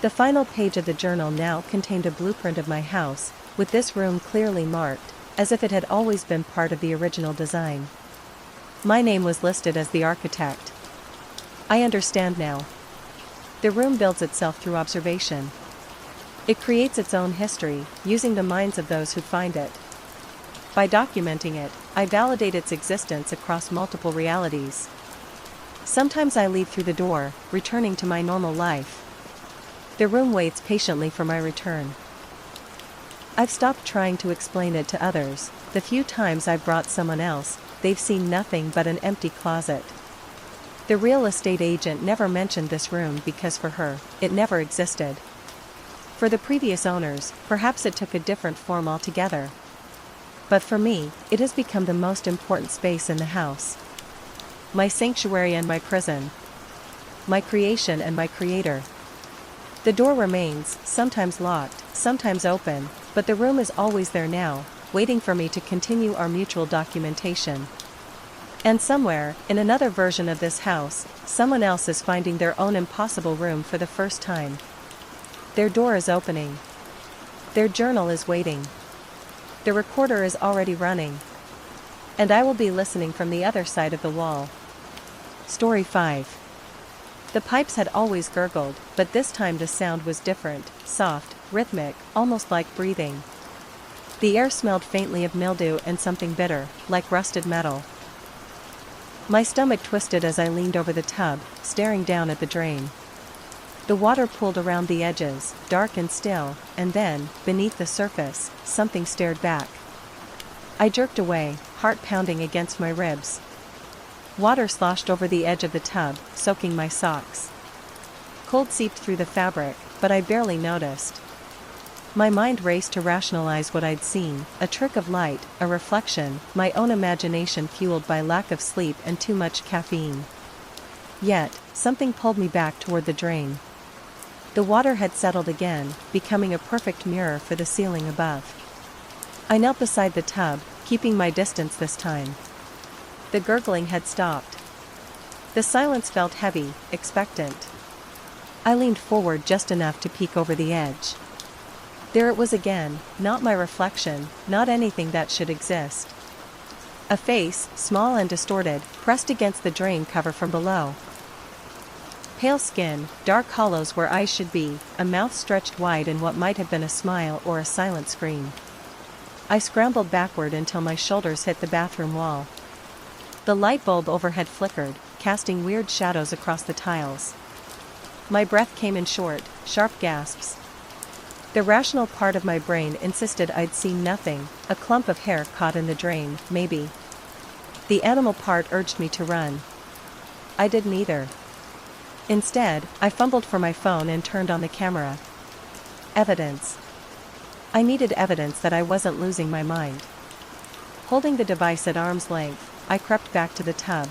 The final page of the journal now contained a blueprint of my house, with this room clearly marked, as if it had always been part of the original design. My name was listed as the architect. I understand now. The room builds itself through observation. It creates its own history, using the minds of those who find it. By documenting it, I validate its existence across multiple realities. Sometimes I leave through the door, returning to my normal life. The room waits patiently for my return. I've stopped trying to explain it to others. The few times I've brought someone else, they've seen nothing but an empty closet. The real estate agent never mentioned this room because for her, it never existed. For the previous owners, perhaps it took a different form altogether. But for me, it has become the most important space in the house. My sanctuary and my prison. My creation and my creator. The door remains, sometimes locked, sometimes open, but the room is always there now, waiting for me to continue our mutual documentation. And somewhere, in another version of this house, someone else is finding their own impossible room for the first time. Their door is opening. Their journal is waiting. The recorder is already running. And I will be listening from the other side of the wall. Story 5. The pipes had always gurgled, but this time the sound was different, soft, rhythmic, almost like breathing. The air smelled faintly of mildew and something bitter, like rusted metal. My stomach twisted as I leaned over the tub, staring down at the drain. The water pooled around the edges, dark and still, and then, beneath the surface, something stared back. I jerked away, heart pounding against my ribs. Water sloshed over the edge of the tub, soaking my socks. Cold seeped through the fabric, but I barely noticed. My mind raced to rationalize what I'd seen, a trick of light, a reflection, my own imagination fueled by lack of sleep and too much caffeine. Yet, something pulled me back toward the drain. The water had settled again, becoming a perfect mirror for the ceiling above. I knelt beside the tub, keeping my distance this time. The gurgling had stopped. The silence felt heavy, expectant. I leaned forward just enough to peek over the edge. There it was again, not my reflection, not anything that should exist. A face, small and distorted, pressed against the drain cover from below. Pale skin, dark hollows where eyes should be, a mouth stretched wide in what might have been a smile or a silent scream. I scrambled backward until my shoulders hit the bathroom wall. The light bulb overhead flickered, casting weird shadows across the tiles. My breath came in short, sharp gasps. The rational part of my brain insisted I'd seen nothing, a clump of hair caught in the drain, maybe. The animal part urged me to run. I didn't either. Instead, I fumbled for my phone and turned on the camera. Evidence. I needed evidence that I wasn't losing my mind. Holding the device at arm's length, I crept back to the tub.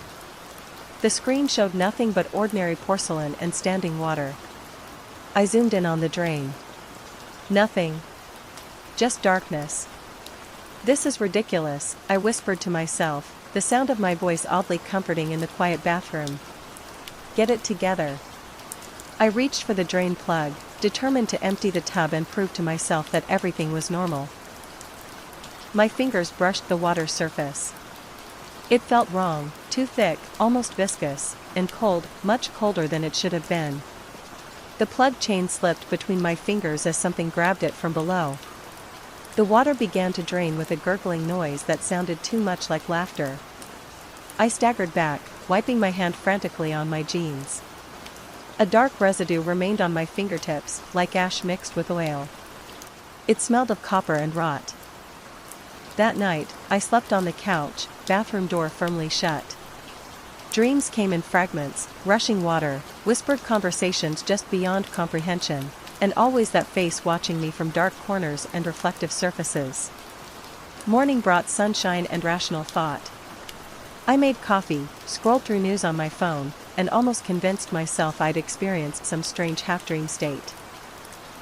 The screen showed nothing but ordinary porcelain and standing water. I zoomed in on the drain. Nothing. Just darkness. This is ridiculous, I whispered to myself, the sound of my voice oddly comforting in the quiet bathroom. Get it together. I reached for the drain plug, determined to empty the tub and prove to myself that everything was normal. My fingers brushed the water surface. It felt wrong, too thick, almost viscous, and cold, much colder than it should have been. The plug chain slipped between my fingers as something grabbed it from below. The water began to drain with a gurgling noise that sounded too much like laughter. I staggered back, wiping my hand frantically on my jeans. A dark residue remained on my fingertips, like ash mixed with oil. It smelled of copper and rot. That night, I slept on the couch, bathroom door firmly shut. Dreams came in fragments, rushing water, whispered conversations just beyond comprehension, and always that face watching me from dark corners and reflective surfaces. Morning brought sunshine and rational thought. I made coffee, scrolled through news on my phone, and almost convinced myself I'd experienced some strange half-dream state.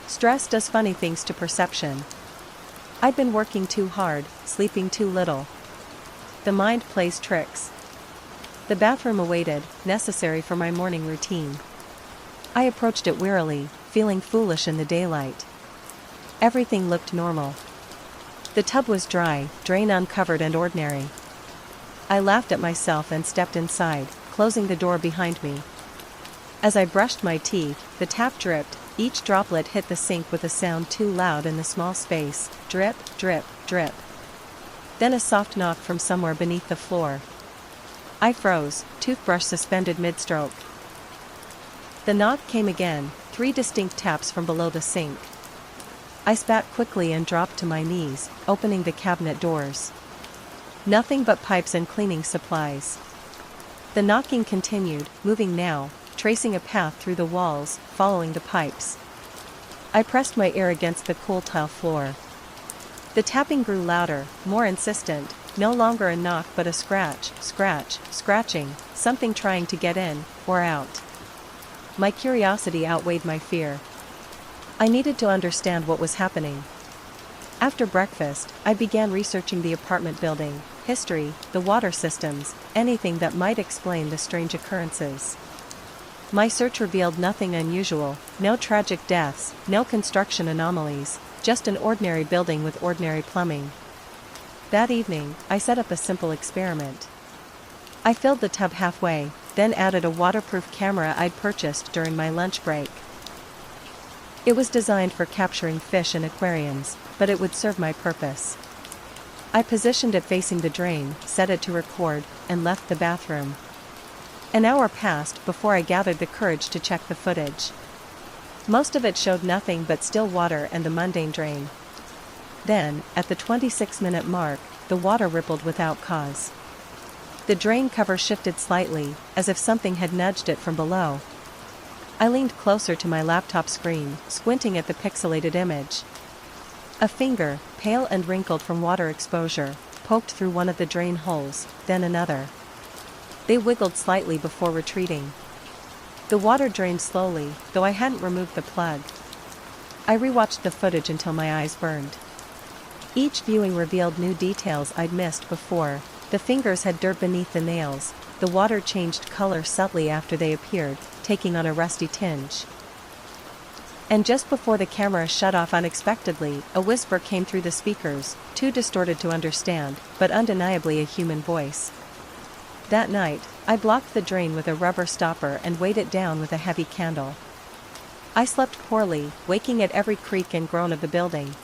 Stress does funny things to perception. I'd been working too hard, sleeping too little. The mind plays tricks. The bathroom awaited, necessary for my morning routine. I approached it wearily, feeling foolish in the daylight. Everything looked normal. The tub was dry, drain uncovered and ordinary. I laughed at myself and stepped inside, closing the door behind me. As I brushed my teeth, the tap dripped, each droplet hit the sink with a sound too loud in the small space, drip, drip, drip. Then a soft knock from somewhere beneath the floor. I froze, toothbrush suspended mid-stroke. The knock came again, 3 distinct taps from below the sink. I spat quickly and dropped to my knees, opening the cabinet doors. Nothing but pipes and cleaning supplies. The knocking continued, moving now, tracing a path through the walls, following the pipes. I pressed my ear against the cool tile floor. The tapping grew louder, more insistent, no longer a knock but a scratch, scratch, scratching, something trying to get in, or out. My curiosity outweighed my fear. I needed to understand what was happening. After breakfast, I began researching the apartment building, history, the water systems, anything that might explain the strange occurrences. My search revealed nothing unusual, no tragic deaths, no construction anomalies, just an ordinary building with ordinary plumbing. That evening, I set up a simple experiment. I filled the tub halfway, then added a waterproof camera I'd purchased during my lunch break. It was designed for capturing fish in aquariums, but it would serve my purpose. I positioned it facing the drain, set it to record, and left the bathroom. An hour passed before I gathered the courage to check the footage. Most of it showed nothing but still water and the mundane drain. Then, at the 26-minute mark, the water rippled without cause. The drain cover shifted slightly, as if something had nudged it from below. I leaned closer to my laptop screen, squinting at the pixelated image. A finger, pale and wrinkled from water exposure, poked through one of the drain holes, then another. They wiggled slightly before retreating. The water drained slowly, though I hadn't removed the plug. I rewatched the footage until my eyes burned. Each viewing revealed new details I'd missed before. The fingers had dirt beneath the nails, the water changed color subtly after they appeared, taking on a rusty tinge. And just before the camera shut off unexpectedly, a whisper came through the speakers, too distorted to understand, but undeniably a human voice. That night, I blocked the drain with a rubber stopper and weighed it down with a heavy candle. I slept poorly, waking at every creak and groan of the building.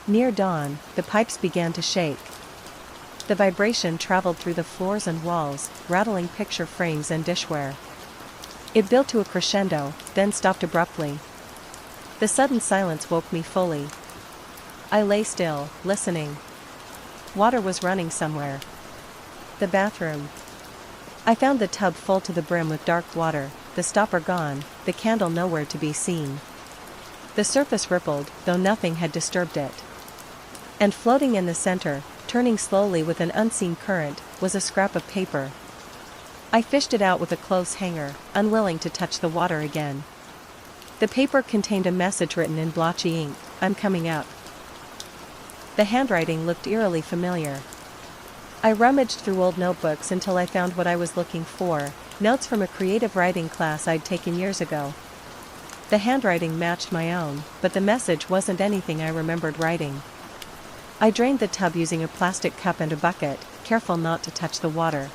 Near dawn, the pipes began to shake. The vibration traveled through the floors and walls, rattling picture frames and dishware. It built to a crescendo, then stopped abruptly. The sudden silence woke me fully. I lay still, listening. Water was running somewhere. The bathroom. I found the tub full to the brim with dark water, the stopper gone, the candle nowhere to be seen. The surface rippled, though nothing had disturbed it. And floating in the center, turning slowly with an unseen current, was a scrap of paper. I fished it out with a clothes hanger, unwilling to touch the water again. The paper contained a message written in blotchy ink: "I'm coming up." The handwriting looked eerily familiar. I rummaged through old notebooks until I found what I was looking for, notes from a creative writing class I'd taken years ago. The handwriting matched my own, but the message wasn't anything I remembered writing. I drained the tub using a plastic cup and a bucket, careful not to touch the water.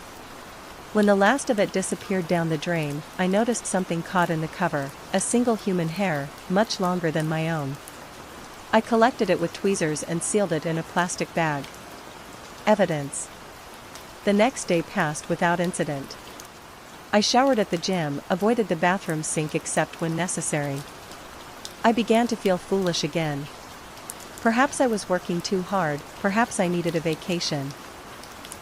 When the last of it disappeared down the drain, I noticed something caught in the cover, a single human hair, much longer than my own. I collected it with tweezers and sealed it in a plastic bag. Evidence. The next day passed without incident. I showered at the gym, avoided the bathroom sink except when necessary. I began to feel foolish again. Perhaps I was working too hard, perhaps I needed a vacation.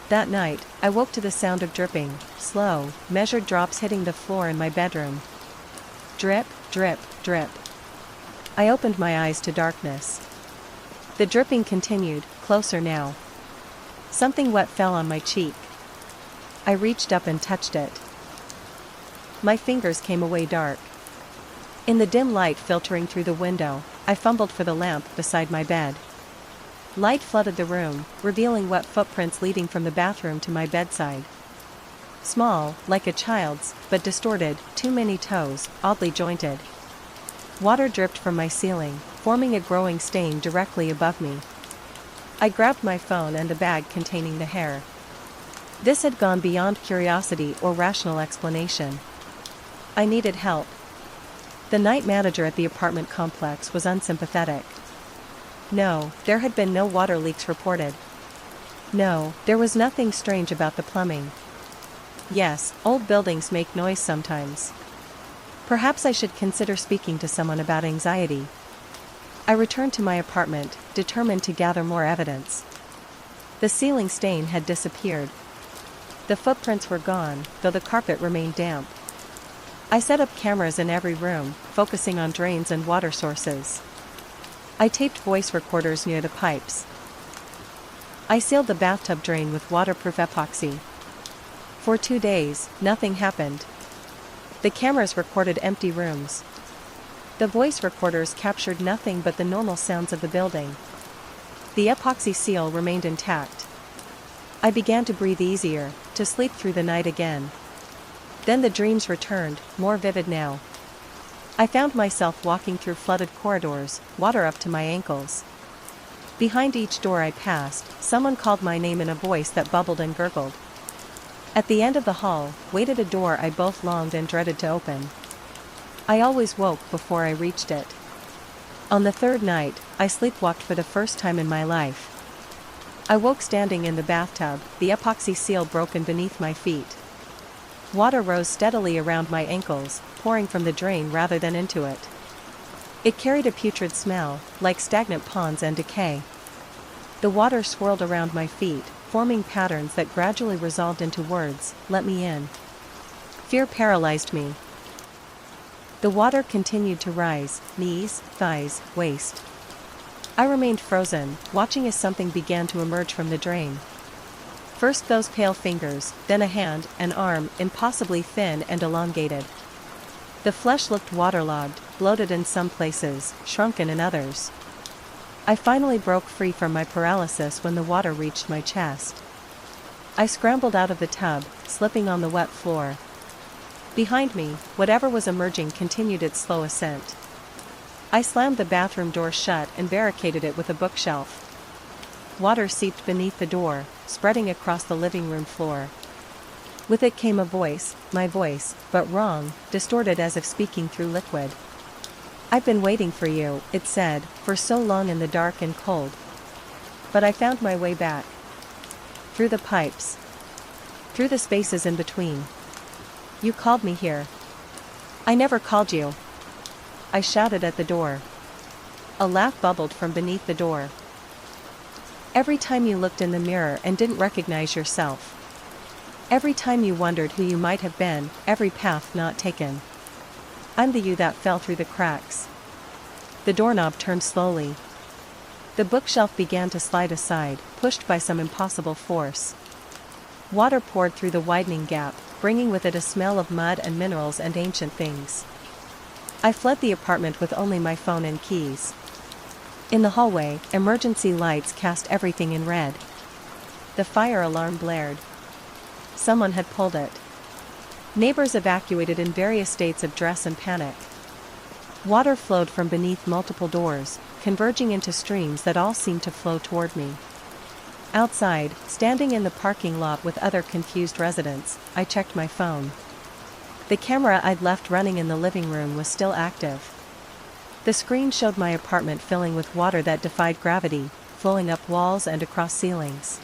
That night, I woke to the sound of dripping, slow, measured drops hitting the floor in my bedroom. Drip, drip, drip. I opened my eyes to darkness. The dripping continued, closer now. Something wet fell on my cheek. I reached up and touched it. My fingers came away dark. In the dim light filtering through the window, I fumbled for the lamp beside my bed. Light flooded the room, revealing wet footprints leading from the bathroom to my bedside. Small, like a child's, but distorted, too many toes, oddly jointed. Water dripped from my ceiling, forming a growing stain directly above me. I grabbed my phone and the bag containing the hair. This had gone beyond curiosity or rational explanation. I needed help. The night manager at the apartment complex was unsympathetic. No, there had been no water leaks reported. No, there was nothing strange about the plumbing. Yes, old buildings make noise sometimes. Perhaps I should consider speaking to someone about anxiety. I returned to my apartment, determined to gather more evidence. The ceiling stain had disappeared. The footprints were gone, though the carpet remained damp. I set up cameras in every room, focusing on drains and water sources. I taped voice recorders near the pipes. I sealed the bathtub drain with waterproof epoxy. For 2 days, nothing happened. The cameras recorded empty rooms. The voice recorders captured nothing but the normal sounds of the building. The epoxy seal remained intact. I began to breathe easier, to sleep through the night again. Then the dreams returned, more vivid now. I found myself walking through flooded corridors, water up to my ankles. Behind each door I passed, someone called my name in a voice that bubbled and gurgled. At the end of the hall, waited a door I both longed and dreaded to open. I always woke before I reached it. On the third night, I sleepwalked for the first time in my life. I woke standing in the bathtub, the epoxy seal broken beneath my feet. Water rose steadily around my ankles, pouring from the drain rather than into it. It carried a putrid smell, like stagnant ponds and decay. The water swirled around my feet, forming patterns that gradually resolved into words, "Let me in." Fear paralyzed me. The water continued to rise, knees, thighs, waist. I remained frozen, watching as something began to emerge from the drain. First those pale fingers, then a hand, an arm, impossibly thin and elongated. The flesh looked waterlogged, bloated in some places, shrunken in others. I finally broke free from my paralysis when the water reached my chest. I scrambled out of the tub, slipping on the wet floor. Behind me, whatever was emerging continued its slow ascent. I slammed the bathroom door shut and barricaded it with a bookshelf. Water seeped beneath the door, spreading across the living room floor. With it came a voice, my voice, but wrong, distorted as if speaking through liquid. "I've been waiting for you," it said, "for so long in the dark and cold. But I found my way back. Through the pipes. Through the spaces in between. You called me here." "I never called you," I shouted at the door. A laugh bubbled from beneath the door. "Every time you looked in the mirror and didn't recognize yourself. Every time you wondered who you might have been, every path not taken. I'm the you that fell through the cracks." The doorknob turned slowly. The bookshelf began to slide aside, pushed by some impossible force. Water poured through the widening gap, bringing with it a smell of mud and minerals and ancient things. I fled the apartment with only my phone and keys. In the hallway, emergency lights cast everything in red. The fire alarm blared. Someone had pulled it. Neighbors evacuated in various states of dress and panic. Water flowed from beneath multiple doors, converging into streams that all seemed to flow toward me. Outside, standing in the parking lot with other confused residents, I checked my phone. The camera I'd left running in the living room was still active. The screen showed my apartment filling with water that defied gravity, flowing up walls and across ceilings.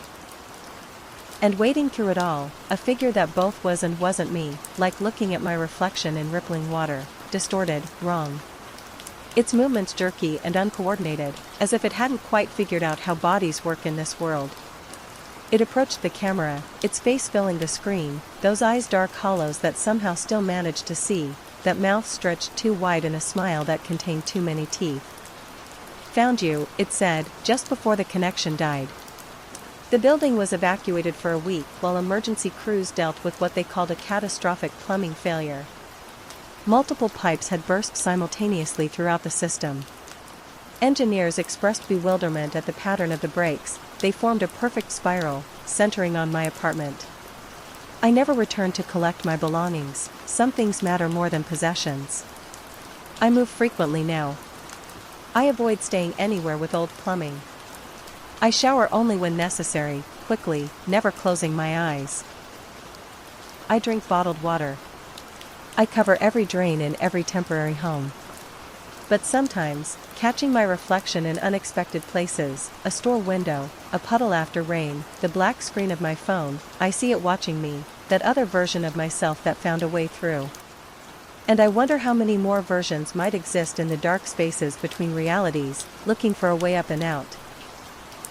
And wading through it all, a figure that both was and wasn't me, like looking at my reflection in rippling water, distorted, wrong. Its movements jerky and uncoordinated, as if it hadn't quite figured out how bodies work in this world. It approached the camera, its face filling the screen, those eyes dark hollows that somehow still managed to see, that mouth stretched too wide in a smile that contained too many teeth. "Found you," it said, just before the connection died. The building was evacuated for a week while emergency crews dealt with what they called a catastrophic plumbing failure. Multiple pipes had burst simultaneously throughout the system. Engineers expressed bewilderment at the pattern of the breaks. They formed a perfect spiral, centering on my apartment. I never returned to collect my belongings. Some things matter more than possessions. I move frequently now. I avoid staying anywhere with old plumbing. I shower only when necessary, quickly, never closing my eyes. I drink bottled water. I cover every drain in every temporary home. But sometimes, catching my reflection in unexpected places, a store window, a puddle after rain, the black screen of my phone, I see it watching me, that other version of myself that found a way through. And I wonder how many more versions might exist in the dark spaces between realities, looking for a way up and out.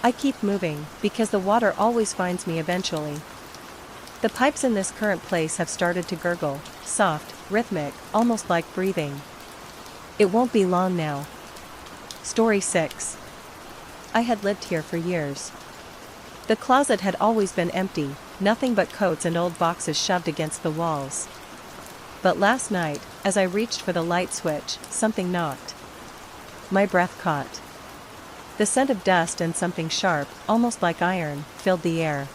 I keep moving, because the water always finds me eventually. The pipes in this current place have started to gurgle, soft, rhythmic, almost like breathing. It won't be long now. Story 6. I had lived here for years. The closet had always been empty, nothing but coats and old boxes shoved against the walls. But last night, as I reached for the light switch, something knocked. My breath caught. The scent of dust and something sharp, almost like iron, filled the air.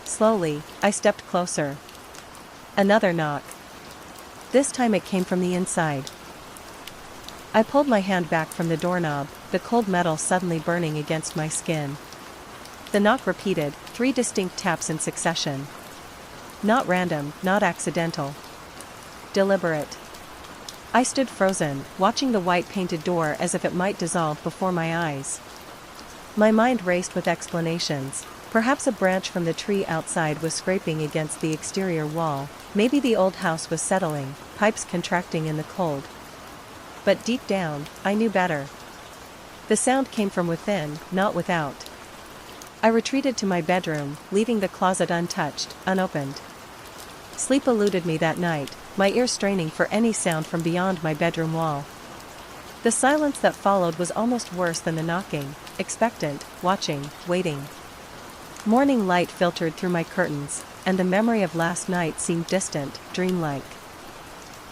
Slowly, I stepped closer. Another knock. This time it came from the inside. I pulled my hand back from the doorknob, the cold metal suddenly burning against my skin. The knock repeated, 3 distinct taps in succession. Not random, not accidental. Deliberate. I stood frozen, watching the white-painted door as if it might dissolve before my eyes. My mind raced with explanations. Perhaps a branch from the tree outside was scraping against the exterior wall. Maybe the old house was settling, pipes contracting in the cold. But deep down, I knew better. The sound came from within, not without. I retreated to my bedroom, leaving the closet untouched, unopened. Sleep eluded me that night, my ears straining for any sound from beyond my bedroom wall. The silence that followed was almost worse than the knocking, expectant, watching, waiting. Morning light filtered through my curtains, and the memory of last night seemed distant, dreamlike.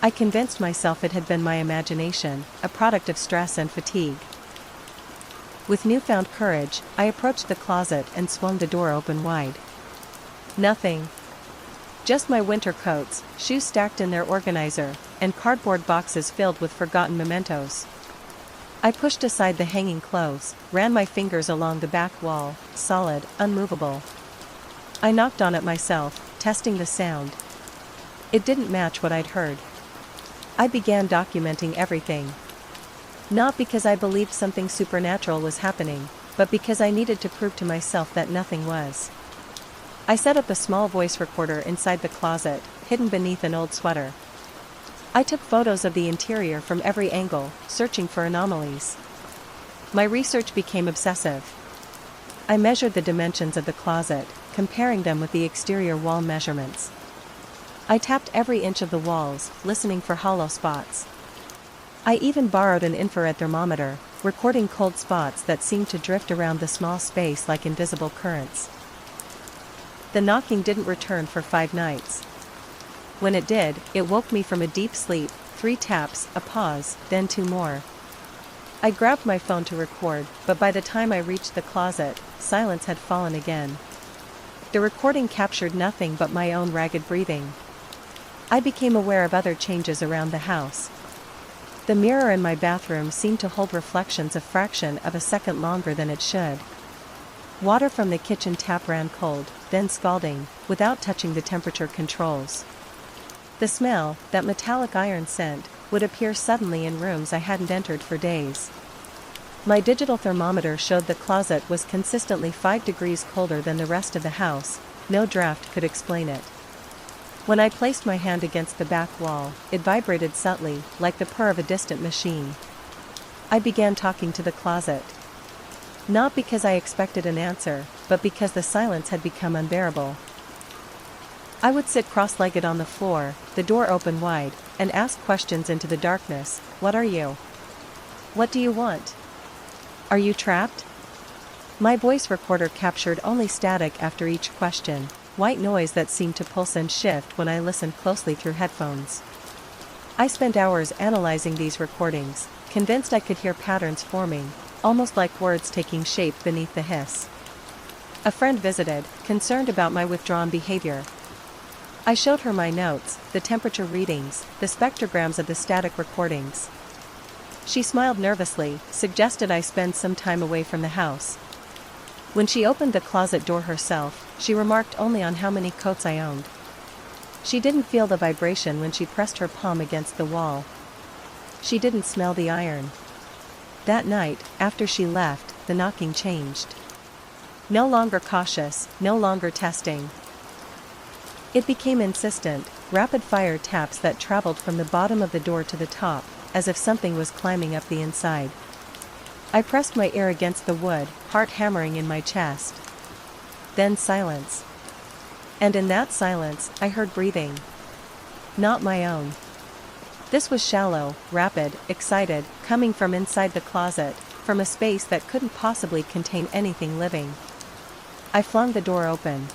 I convinced myself it had been my imagination, a product of stress and fatigue. With newfound courage, I approached the closet and swung the door open wide. Nothing. Just my winter coats, shoes stacked in their organizer, and cardboard boxes filled with forgotten mementos. I pushed aside the hanging clothes, ran my fingers along the back wall, solid, unmovable. I knocked on it myself, testing the sound. It didn't match what I'd heard. I began documenting everything. Not because I believed something supernatural was happening, but because I needed to prove to myself that nothing was. I set up a small voice recorder inside the closet, hidden beneath an old sweater. I took photos of the interior from every angle, searching for anomalies. My research became obsessive. I measured the dimensions of the closet, comparing them with the exterior wall measurements. I tapped every inch of the walls, listening for hollow spots. I even borrowed an infrared thermometer, recording cold spots that seemed to drift around the small space like invisible currents. The knocking didn't return for 5 nights. When it did, it woke me from a deep sleep, 3 taps, a pause, then 2 more. I grabbed my phone to record, but by the time I reached the closet, silence had fallen again. The recording captured nothing but my own ragged breathing. I became aware of other changes around the house. The mirror in my bathroom seemed to hold reflections a fraction of a second longer than it should. Water from the kitchen tap ran cold, then scalding, without touching the temperature controls. The smell, that metallic iron scent, would appear suddenly in rooms I hadn't entered for days. My digital thermometer showed the closet was consistently 5 degrees colder than the rest of the house. No draft could explain it. When I placed my hand against the back wall, it vibrated subtly, like the purr of a distant machine. I began talking to the closet. Not because I expected an answer, but because the silence had become unbearable. I would sit cross-legged on the floor, the door open wide, and ask questions into the darkness. What are you? What do you want? Are you trapped? My voice recorder captured only static after each question, white noise that seemed to pulse and shift when I listened closely through headphones. I spent hours analyzing these recordings, convinced I could hear patterns forming, almost like words taking shape beneath the hiss. A friend visited, concerned about my withdrawn behavior. I showed her my notes, the temperature readings, the spectrograms of the static recordings. She smiled nervously, suggested I spend some time away from the house. When she opened the closet door herself, she remarked only on how many coats I owned. She didn't feel the vibration when she pressed her palm against the wall. She didn't smell the iron. That night, after she left, the knocking changed. No longer cautious, no longer testing. It became insistent, rapid-fire taps that traveled from the bottom of the door to the top, as if something was climbing up the inside. I pressed my ear against the wood, heart hammering in my chest. Then silence. And in that silence, I heard breathing. Not my own. This was shallow, rapid, excited, coming from inside the closet, from a space that couldn't possibly contain anything living. I flung the door open.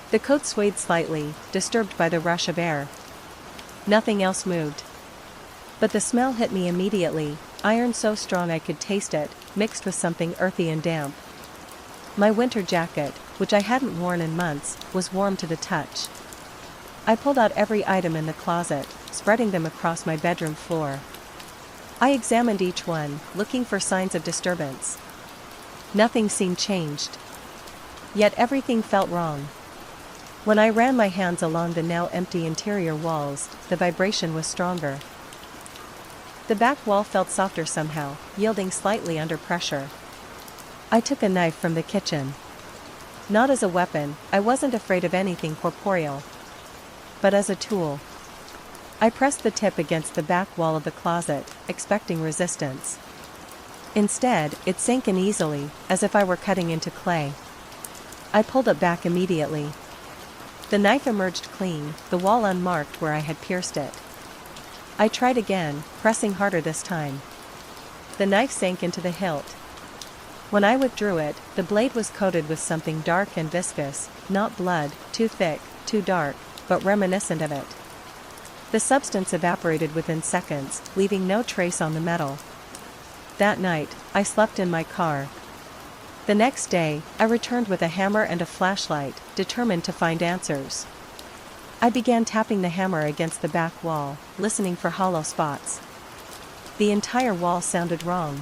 The coat swayed slightly, disturbed by the rush of air. Nothing else moved. But the smell hit me immediately, iron so strong I could taste it, mixed with something earthy and damp. My winter jacket, which I hadn't worn in months, was warm to the touch. I pulled out every item in the closet, spreading them across my bedroom floor. I examined each one, looking for signs of disturbance. Nothing seemed changed. Yet everything felt wrong. When I ran my hands along the now empty interior walls, the vibration was stronger. The back wall felt softer somehow, yielding slightly under pressure. I took a knife from the kitchen. Not as a weapon, I wasn't afraid of anything corporeal. But as a tool. I pressed the tip against the back wall of the closet, expecting resistance. Instead, it sank in easily, as if I were cutting into clay. I pulled it back immediately. The knife emerged clean, the wall unmarked where I had pierced it. I tried again, pressing harder this time. The knife sank into the hilt. When I withdrew it, the blade was coated with something dark and viscous, not blood, too thick, too dark, but reminiscent of it. The substance evaporated within seconds, leaving no trace on the metal. That night, I slept in my car. The next day, I returned with a hammer and a flashlight, determined to find answers. I began tapping the hammer against the back wall, listening for hollow spots. The entire wall sounded wrong.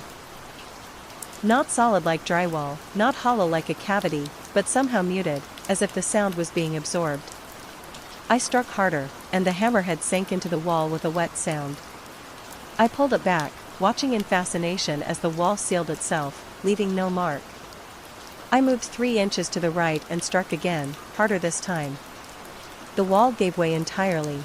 Not solid like drywall, not hollow like a cavity, but somehow muted, as if the sound was being absorbed. I struck harder, and the hammerhead sank into the wall with a wet sound. I pulled it back, watching in fascination as the wall sealed itself, leaving no mark. I moved 3 inches to the right and struck again, harder this time. The wall gave way entirely.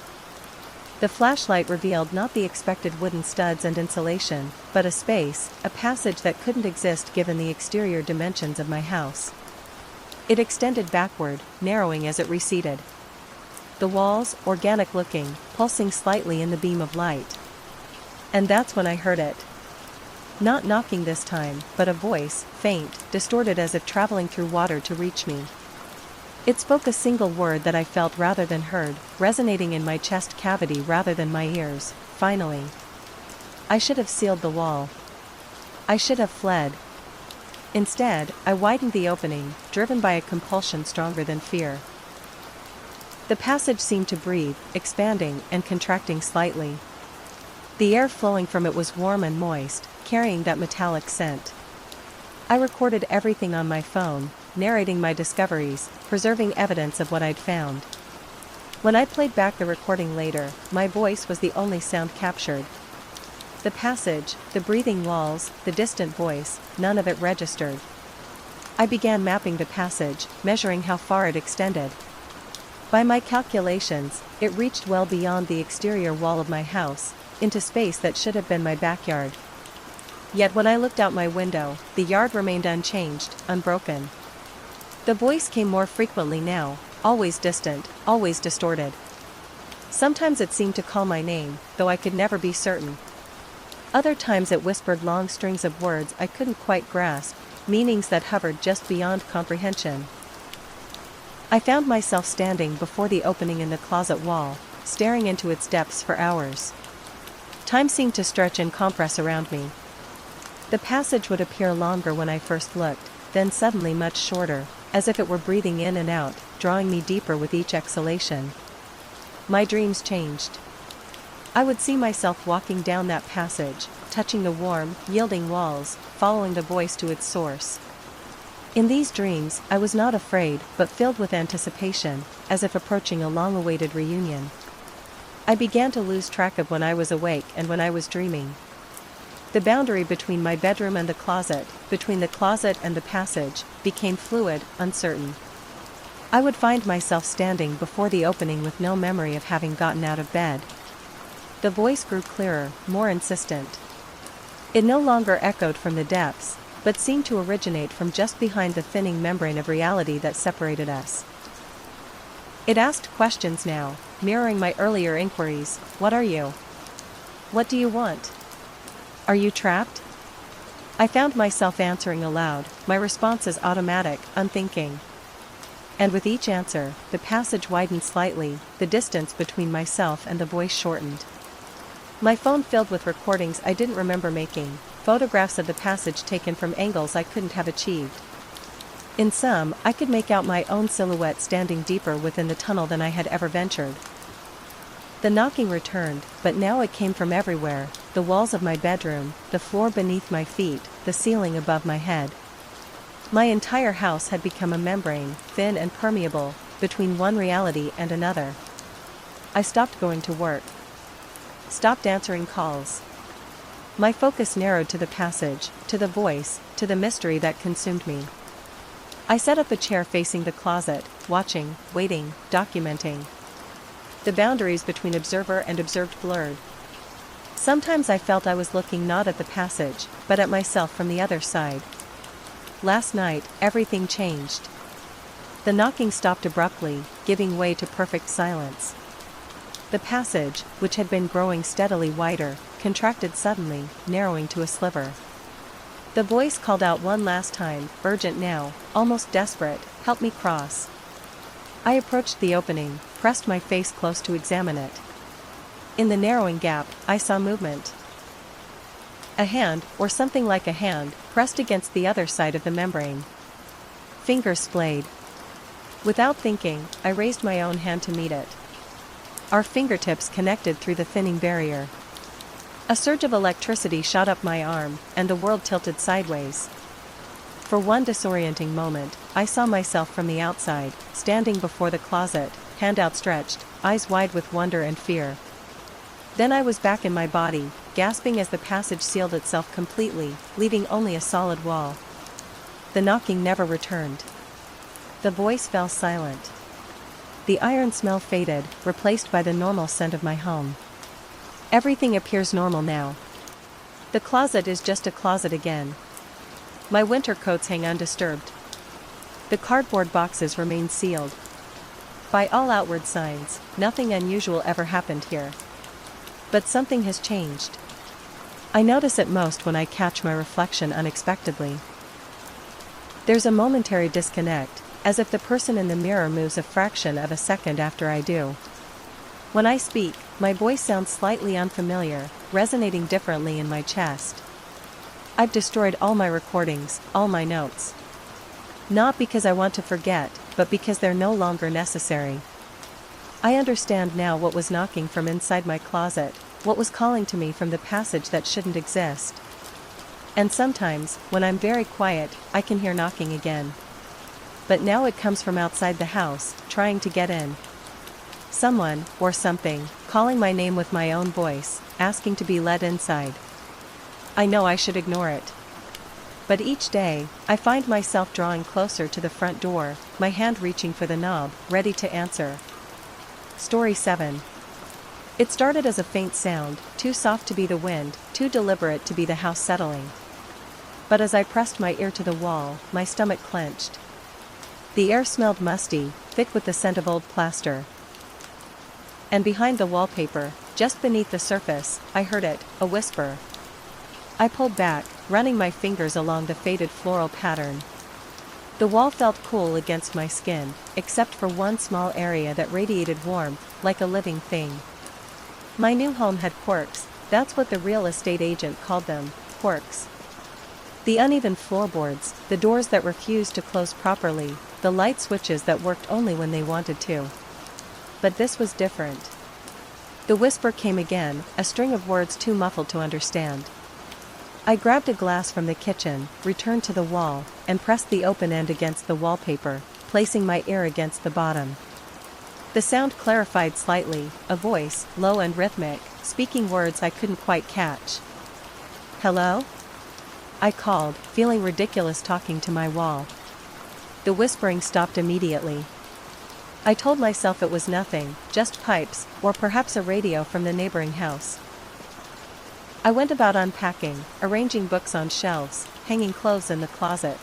The flashlight revealed not the expected wooden studs and insulation, but a space, a passage that couldn't exist given the exterior dimensions of my house. It extended backward, narrowing as it receded. The walls, organic-looking, pulsing slightly in the beam of light. And that's when I heard it. Not knocking this time, but a voice, faint, distorted as if traveling through water to reach me. It spoke a single word that I felt rather than heard, resonating in my chest cavity rather than my ears. Finally. I should have sealed the wall. I should have fled. Instead, I widened the opening, driven by a compulsion stronger than fear. The passage seemed to breathe, expanding and contracting slightly. The air flowing from it was warm and moist, carrying that metallic scent. I recorded everything on my phone, narrating my discoveries, preserving evidence of what I'd found. When I played back the recording later, my voice was the only sound captured. The passage, the breathing walls, the distant voice, none of it registered. I began mapping the passage, measuring how far it extended. By my calculations, it reached well beyond the exterior wall of my house, into space that should have been my backyard. Yet when I looked out my window, the yard remained unchanged, unbroken. The voice came more frequently now, always distant, always distorted. Sometimes it seemed to call my name, though I could never be certain. Other times it whispered long strings of words I couldn't quite grasp, meanings that hovered just beyond comprehension. I found myself standing before the opening in the closet wall, staring into its depths for hours. Time seemed to stretch and compress around me. The passage would appear longer when I first looked, then suddenly much shorter, as if it were breathing in and out, drawing me deeper with each exhalation. My dreams changed. I would see myself walking down that passage, touching the warm, yielding walls, following the voice to its source. In these dreams, I was not afraid, but filled with anticipation, as if approaching a long-awaited reunion. I began to lose track of when I was awake and when I was dreaming. The boundary between my bedroom and the closet, between the closet and the passage, became fluid, uncertain. I would find myself standing before the opening with no memory of having gotten out of bed. The voice grew clearer, more insistent. It no longer echoed from the depths, but seemed to originate from just behind the thinning membrane of reality that separated us. It asked questions now, mirroring my earlier inquiries. What are you? What do you want? Are you trapped? I found myself answering aloud, my responses automatic, unthinking. And with each answer, the passage widened slightly, the distance between myself and the voice shortened. My phone filled with recordings I didn't remember making, photographs of the passage taken from angles I couldn't have achieved. In some, I could make out my own silhouette standing deeper within the tunnel than I had ever ventured. The knocking returned, but now it came from everywhere: the walls of my bedroom, the floor beneath my feet, the ceiling above my head. My entire house had become a membrane, thin and permeable, between one reality and another. I stopped going to work. Stopped answering calls. My focus narrowed to the passage, to the voice, to the mystery that consumed me. I set up a chair facing the closet, watching, waiting, documenting. The boundaries between observer and observed blurred. Sometimes I felt I was looking not at the passage, but at myself from the other side. Last night, everything changed. The knocking stopped abruptly, giving way to perfect silence. The passage, which had been growing steadily wider, contracted suddenly, narrowing to a sliver. The voice called out one last time, urgent now, almost desperate, "Help me cross." I approached the opening, pressed my face close to examine it. In the narrowing gap, I saw movement. A hand, or something like a hand, pressed against the other side of the membrane. Fingers splayed. Without thinking, I raised my own hand to meet it. Our fingertips connected through the thinning barrier. A surge of electricity shot up my arm, and the world tilted sideways. For one disorienting moment, I saw myself from the outside, standing before the closet, hand outstretched, eyes wide with wonder and fear. Then I was back in my body, gasping as the passage sealed itself completely, leaving only a solid wall. The knocking never returned. The voice fell silent. The iron smell faded, replaced by the normal scent of my home. Everything appears normal now. The closet is just a closet again. My winter coats hang undisturbed. The cardboard boxes remain sealed. By all outward signs, nothing unusual ever happened here. But something has changed. I notice it most when I catch my reflection unexpectedly. There's a momentary disconnect, as if the person in the mirror moves a fraction of a second after I do. When I speak, my voice sounds slightly unfamiliar, resonating differently in my chest. I've destroyed all my recordings, all my notes. Not because I want to forget, but because they're no longer necessary. I understand now what was knocking from inside my closet, what was calling to me from the passage that shouldn't exist. And sometimes, when I'm very quiet, I can hear knocking again. But now it comes from outside the house, trying to get in. Someone, or something, calling my name with my own voice, asking to be let inside. I know I should ignore it. But each day, I find myself drawing closer to the front door, my hand reaching for the knob, ready to answer. Story 7. It started as a faint sound, too soft to be the wind, too deliberate to be the house settling. But as I pressed my ear to the wall, my stomach clenched. The air smelled musty, thick with the scent of old plaster. And behind the wallpaper, just beneath the surface, I heard it, a whisper. I pulled back, running my fingers along the faded floral pattern. The wall felt cool against my skin, except for one small area that radiated warmth, like a living thing. My new home had quirks, that's what the real estate agent called them, quirks. The uneven floorboards, the doors that refused to close properly, the light switches that worked only when they wanted to. But this was different. The whisper came again, a string of words too muffled to understand. I grabbed a glass from the kitchen, returned to the wall, and pressed the open end against the wallpaper, placing my ear against the bottom. The sound clarified slightly, a voice, low and rhythmic, speaking words I couldn't quite catch. "Hello?" I called, feeling ridiculous talking to my wall. The whispering stopped immediately. I told myself it was nothing, just pipes, or perhaps a radio from the neighboring house. I went about unpacking, arranging books on shelves, hanging clothes in the closet.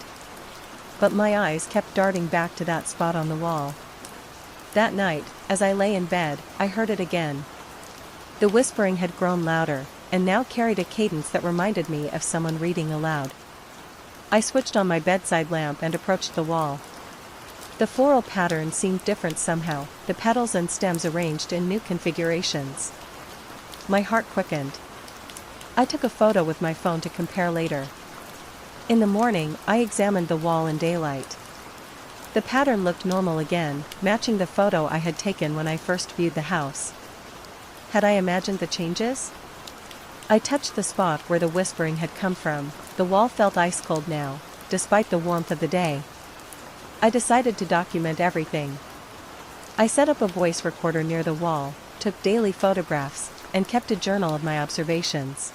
But my eyes kept darting back to that spot on the wall. That night, as I lay in bed, I heard it again. The whispering had grown louder, and now carried a cadence that reminded me of someone reading aloud. I switched on my bedside lamp and approached the wall. The floral pattern seemed different somehow, the petals and stems arranged in new configurations. My heart quickened. I took a photo with my phone to compare later. In the morning, I examined the wall in daylight. The pattern looked normal again, matching the photo I had taken when I first viewed the house. Had I imagined the changes? I touched the spot where the whispering had come from. The wall felt ice cold now, despite the warmth of the day. I decided to document everything. I set up a voice recorder near the wall, took daily photographs, and kept a journal of my observations.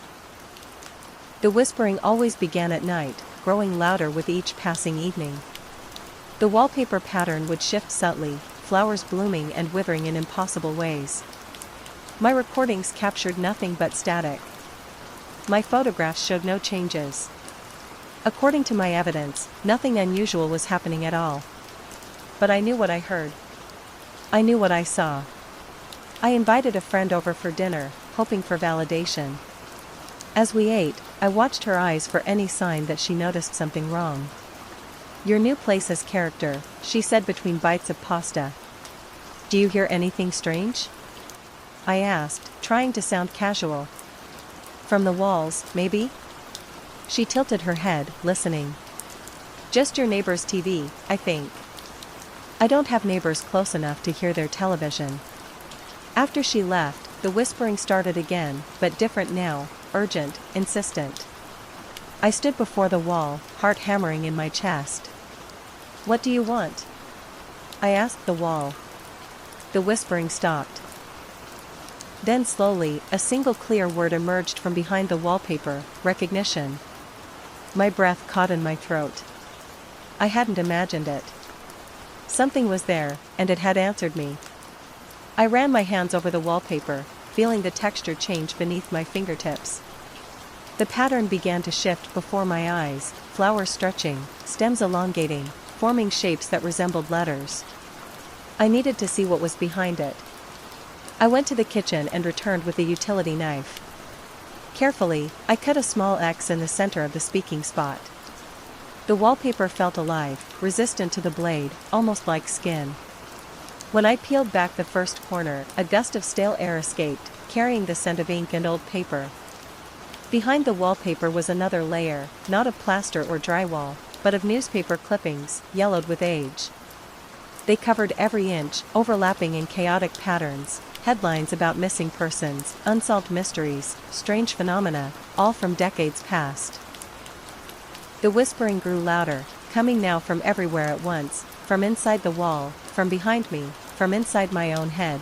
The whispering always began at night, growing louder with each passing evening. The wallpaper pattern would shift subtly, flowers blooming and withering in impossible ways. My recordings captured nothing but static. My photographs showed no changes. According to my evidence, nothing unusual was happening at all. But I knew what I heard. I knew what I saw. I invited a friend over for dinner, hoping for validation. As we ate, I watched her eyes for any sign that she noticed something wrong. "Your new place has character," she said between bites of pasta. "Do you hear anything strange?" I asked, trying to sound casual. From the walls, maybe? She tilted her head, listening. Just your neighbor's TV, I think. I don't have neighbors close enough to hear their television. After she left, the whispering started again, but different now, urgent, insistent. I stood before the wall, heart hammering in my chest. What do you want? I asked the wall. The whispering stopped. Then slowly, a single clear word emerged from behind the wallpaper: recognition. My breath caught in my throat. I hadn't imagined it. Something was there, and it had answered me. I ran my hands over the wallpaper, feeling the texture change beneath my fingertips. The pattern began to shift before my eyes, flowers stretching, stems elongating, forming shapes that resembled letters. I needed to see what was behind it. I went to the kitchen and returned with a utility knife. Carefully, I cut a small X in the center of the speaking spot. The wallpaper felt alive, resistant to the blade, almost like skin. When I peeled back the first corner, a gust of stale air escaped, carrying the scent of ink and old paper. Behind the wallpaper was another layer, not of plaster or drywall, but of newspaper clippings, yellowed with age. They covered every inch, overlapping in chaotic patterns, headlines about missing persons, unsolved mysteries, strange phenomena, all from decades past. The whispering grew louder, coming now from everywhere at once, from inside the wall, from behind me, from inside my own head.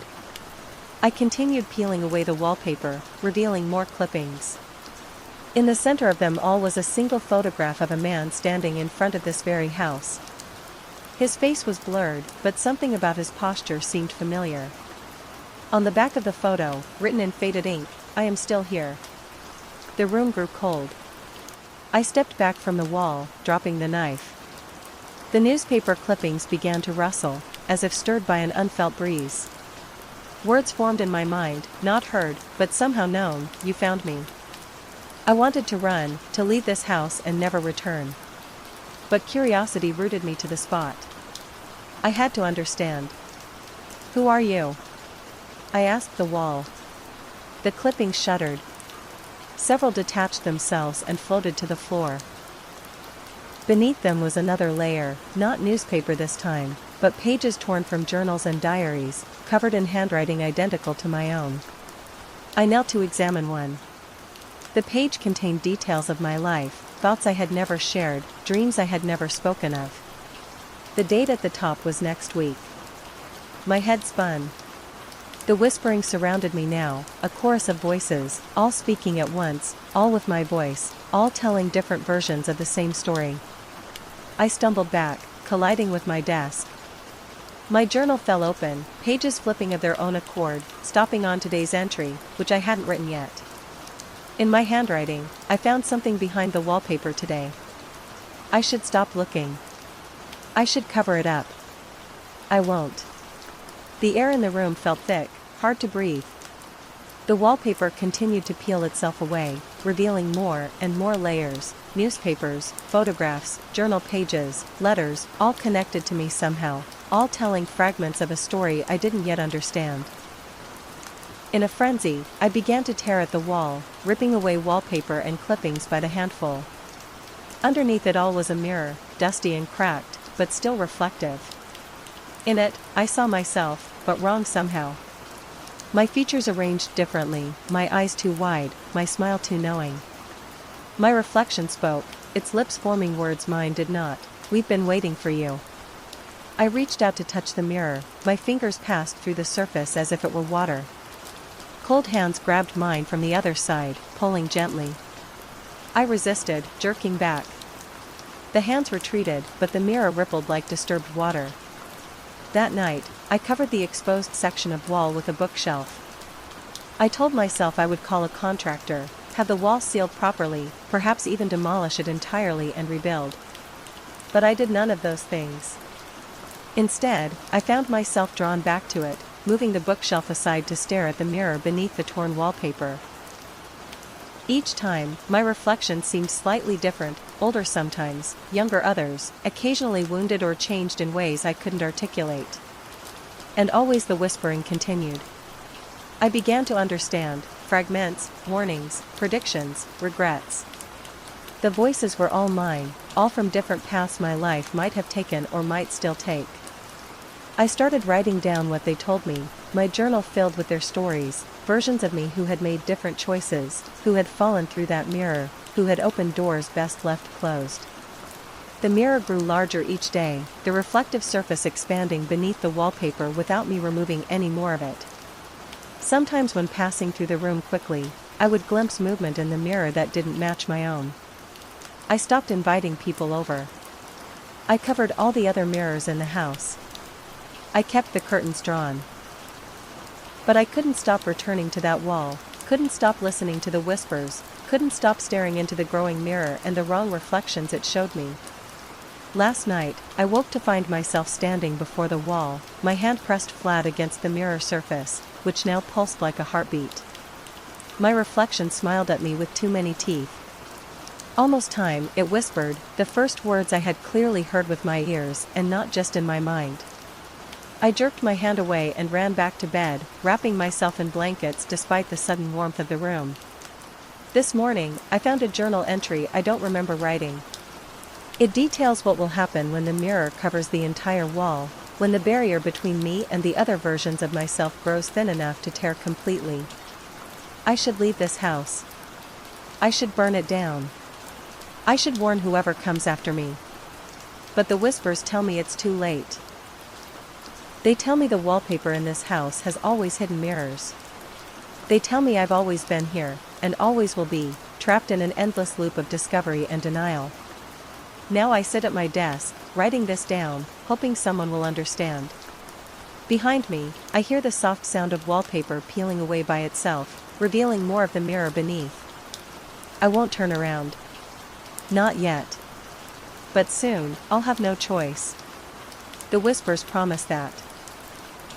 I continued peeling away the wallpaper, revealing more clippings. In the center of them all was a single photograph of a man standing in front of this very house. His face was blurred, but something about his posture seemed familiar. On the back of the photo, written in faded ink, "I am still here." The room grew cold. I stepped back from the wall, dropping the knife. The newspaper clippings began to rustle, as if stirred by an unfelt breeze. Words formed in my mind, not heard, but somehow known: "You found me." I wanted to run, to leave this house and never return. But curiosity rooted me to the spot. I had to understand. "Who are you?" I asked the wall. The clippings shuddered. Several detached themselves and floated to the floor. Beneath them was another layer, not newspaper this time, but pages torn from journals and diaries, covered in handwriting identical to my own. I knelt to examine one. The page contained details of my life, thoughts I had never shared, dreams I had never spoken of. The date at the top was next week. My head spun. The whispering surrounded me now, a chorus of voices, all speaking at once, all with my voice, all telling different versions of the same story. I stumbled back, colliding with my desk. My journal fell open, pages flipping of their own accord, stopping on today's entry, which I hadn't written yet. In my handwriting, I found something behind the wallpaper today. I should stop looking. I should cover it up. I won't. The air in the room felt thick, hard to breathe. The wallpaper continued to peel itself away, revealing more and more layers: newspapers, photographs, journal pages, letters, all connected to me somehow, all telling fragments of a story I didn't yet understand. In a frenzy, I began to tear at the wall, ripping away wallpaper and clippings by the handful. Underneath it all was a mirror, dusty and cracked, but still reflective. In it, I saw myself, but wrong somehow. My features arranged differently, my eyes too wide, my smile too knowing. My reflection spoke, its lips forming words mine did not: "We've been waiting for you." I reached out to touch the mirror, my fingers passed through the surface as if it were water. Cold hands grabbed mine from the other side, pulling gently. I resisted, jerking back. The hands retreated, but the mirror rippled like disturbed water. That night, I covered the exposed section of wall with a bookshelf. I told myself I would call a contractor, have the wall sealed properly, perhaps even demolish it entirely and rebuild. But I did none of those things. Instead, I found myself drawn back to it, moving the bookshelf aside to stare at the mirror beneath the torn wallpaper. Each time, my reflection seemed slightly different, older sometimes, younger others, occasionally wounded or changed in ways I couldn't articulate. And always the whispering continued. I began to understand: fragments, warnings, predictions, regrets. The voices were all mine, all from different paths my life might have taken or might still take. I started writing down what they told me, my journal filled with their stories, versions of me who had made different choices, who had fallen through that mirror, who had opened doors best left closed. The mirror grew larger each day, the reflective surface expanding beneath the wallpaper without me removing any more of it. Sometimes when passing through the room quickly, I would glimpse movement in the mirror that didn't match my own. I stopped inviting people over. I covered all the other mirrors in the house. I kept the curtains drawn. But I couldn't stop returning to that wall, couldn't stop listening to the whispers, couldn't stop staring into the growing mirror and the wrong reflections it showed me. Last night, I woke to find myself standing before the wall, my hand pressed flat against the mirror surface, which now pulsed like a heartbeat. My reflection smiled at me with too many teeth. "Almost time," it whispered, the first words I had clearly heard with my ears and not just in my mind. I jerked my hand away and ran back to bed, wrapping myself in blankets despite the sudden warmth of the room. This morning, I found a journal entry I don't remember writing. It details what will happen when the mirror covers the entire wall, when the barrier between me and the other versions of myself grows thin enough to tear completely. I should leave this house. I should burn it down. I should warn whoever comes after me. But the whispers tell me it's too late. They tell me the wallpaper in this house has always hidden mirrors. They tell me I've always been here, and always will be, trapped in an endless loop of discovery and denial. Now I sit at my desk, writing this down, hoping someone will understand. Behind me, I hear the soft sound of wallpaper peeling away by itself, revealing more of the mirror beneath. I won't turn around. Not yet. But soon, I'll have no choice. The whispers promise that.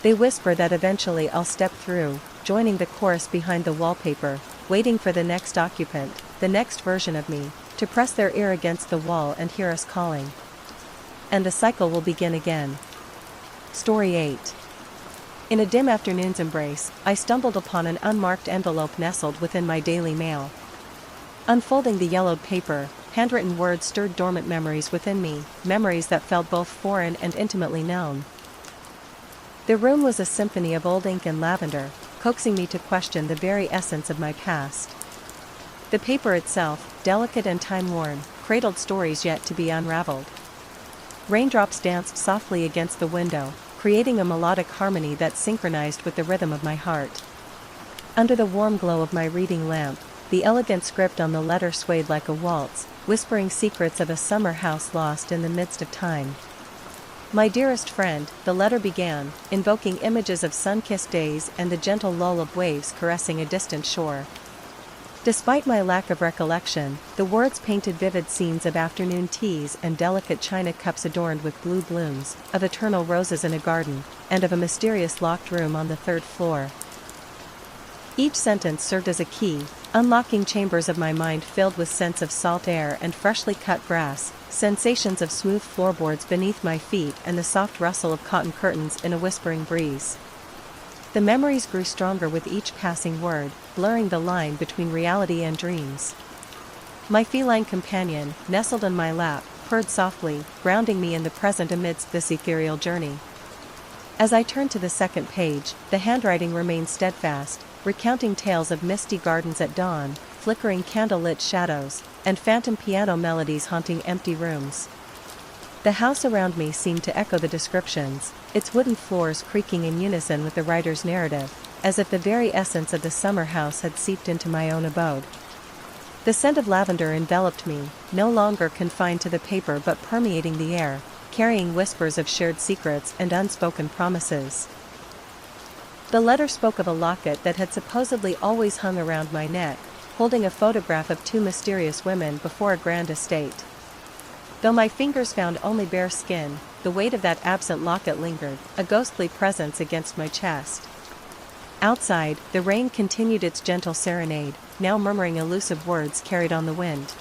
They whisper that eventually I'll step through, joining the chorus behind the wallpaper, waiting for the next occupant, the next version of me, to press their ear against the wall and hear us calling. And the cycle will begin again. Story 8. In a dim afternoon's embrace, I stumbled upon an unmarked envelope nestled within my daily mail. Unfolding the yellowed paper, handwritten words stirred dormant memories within me, memories that felt both foreign and intimately known. The room was a symphony of old ink and lavender, coaxing me to question the very essence of my past. The paper itself, delicate and time-worn, cradled stories yet to be unraveled. Raindrops danced softly against the window, creating a melodic harmony that synchronized with the rhythm of my heart. Under the warm glow of my reading lamp, the elegant script on the letter swayed like a waltz, whispering secrets of a summer house lost in the midst of time. "My dearest friend," the letter began, invoking images of sun-kissed days and the gentle lull of waves caressing a distant shore. Despite my lack of recollection, the words painted vivid scenes of afternoon teas and delicate china cups adorned with blue blooms, of eternal roses in a garden, and of a mysterious locked room on the third floor. Each sentence served as a key, unlocking chambers of my mind filled with scents of salt air and freshly cut grass, sensations of smooth floorboards beneath my feet and the soft rustle of cotton curtains in a whispering breeze. The memories grew stronger with each passing word, blurring the line between reality and dreams. My feline companion, nestled in my lap, purred softly, grounding me in the present amidst this ethereal journey. As I turned to the second page, the handwriting remained steadfast, recounting tales of misty gardens at dawn, flickering candle-lit shadows, and phantom piano melodies haunting empty rooms. The house around me seemed to echo the descriptions, its wooden floors creaking in unison with the writer's narrative, as if the very essence of the summer house had seeped into my own abode. The scent of lavender enveloped me, no longer confined to the paper but permeating the air, carrying whispers of shared secrets and unspoken promises. The letter spoke of a locket that had supposedly always hung around my neck, holding a photograph of two mysterious women before a grand estate. Though my fingers found only bare skin, the weight of that absent locket lingered, a ghostly presence against my chest. Outside, the rain continued its gentle serenade, now murmuring elusive words carried on the wind.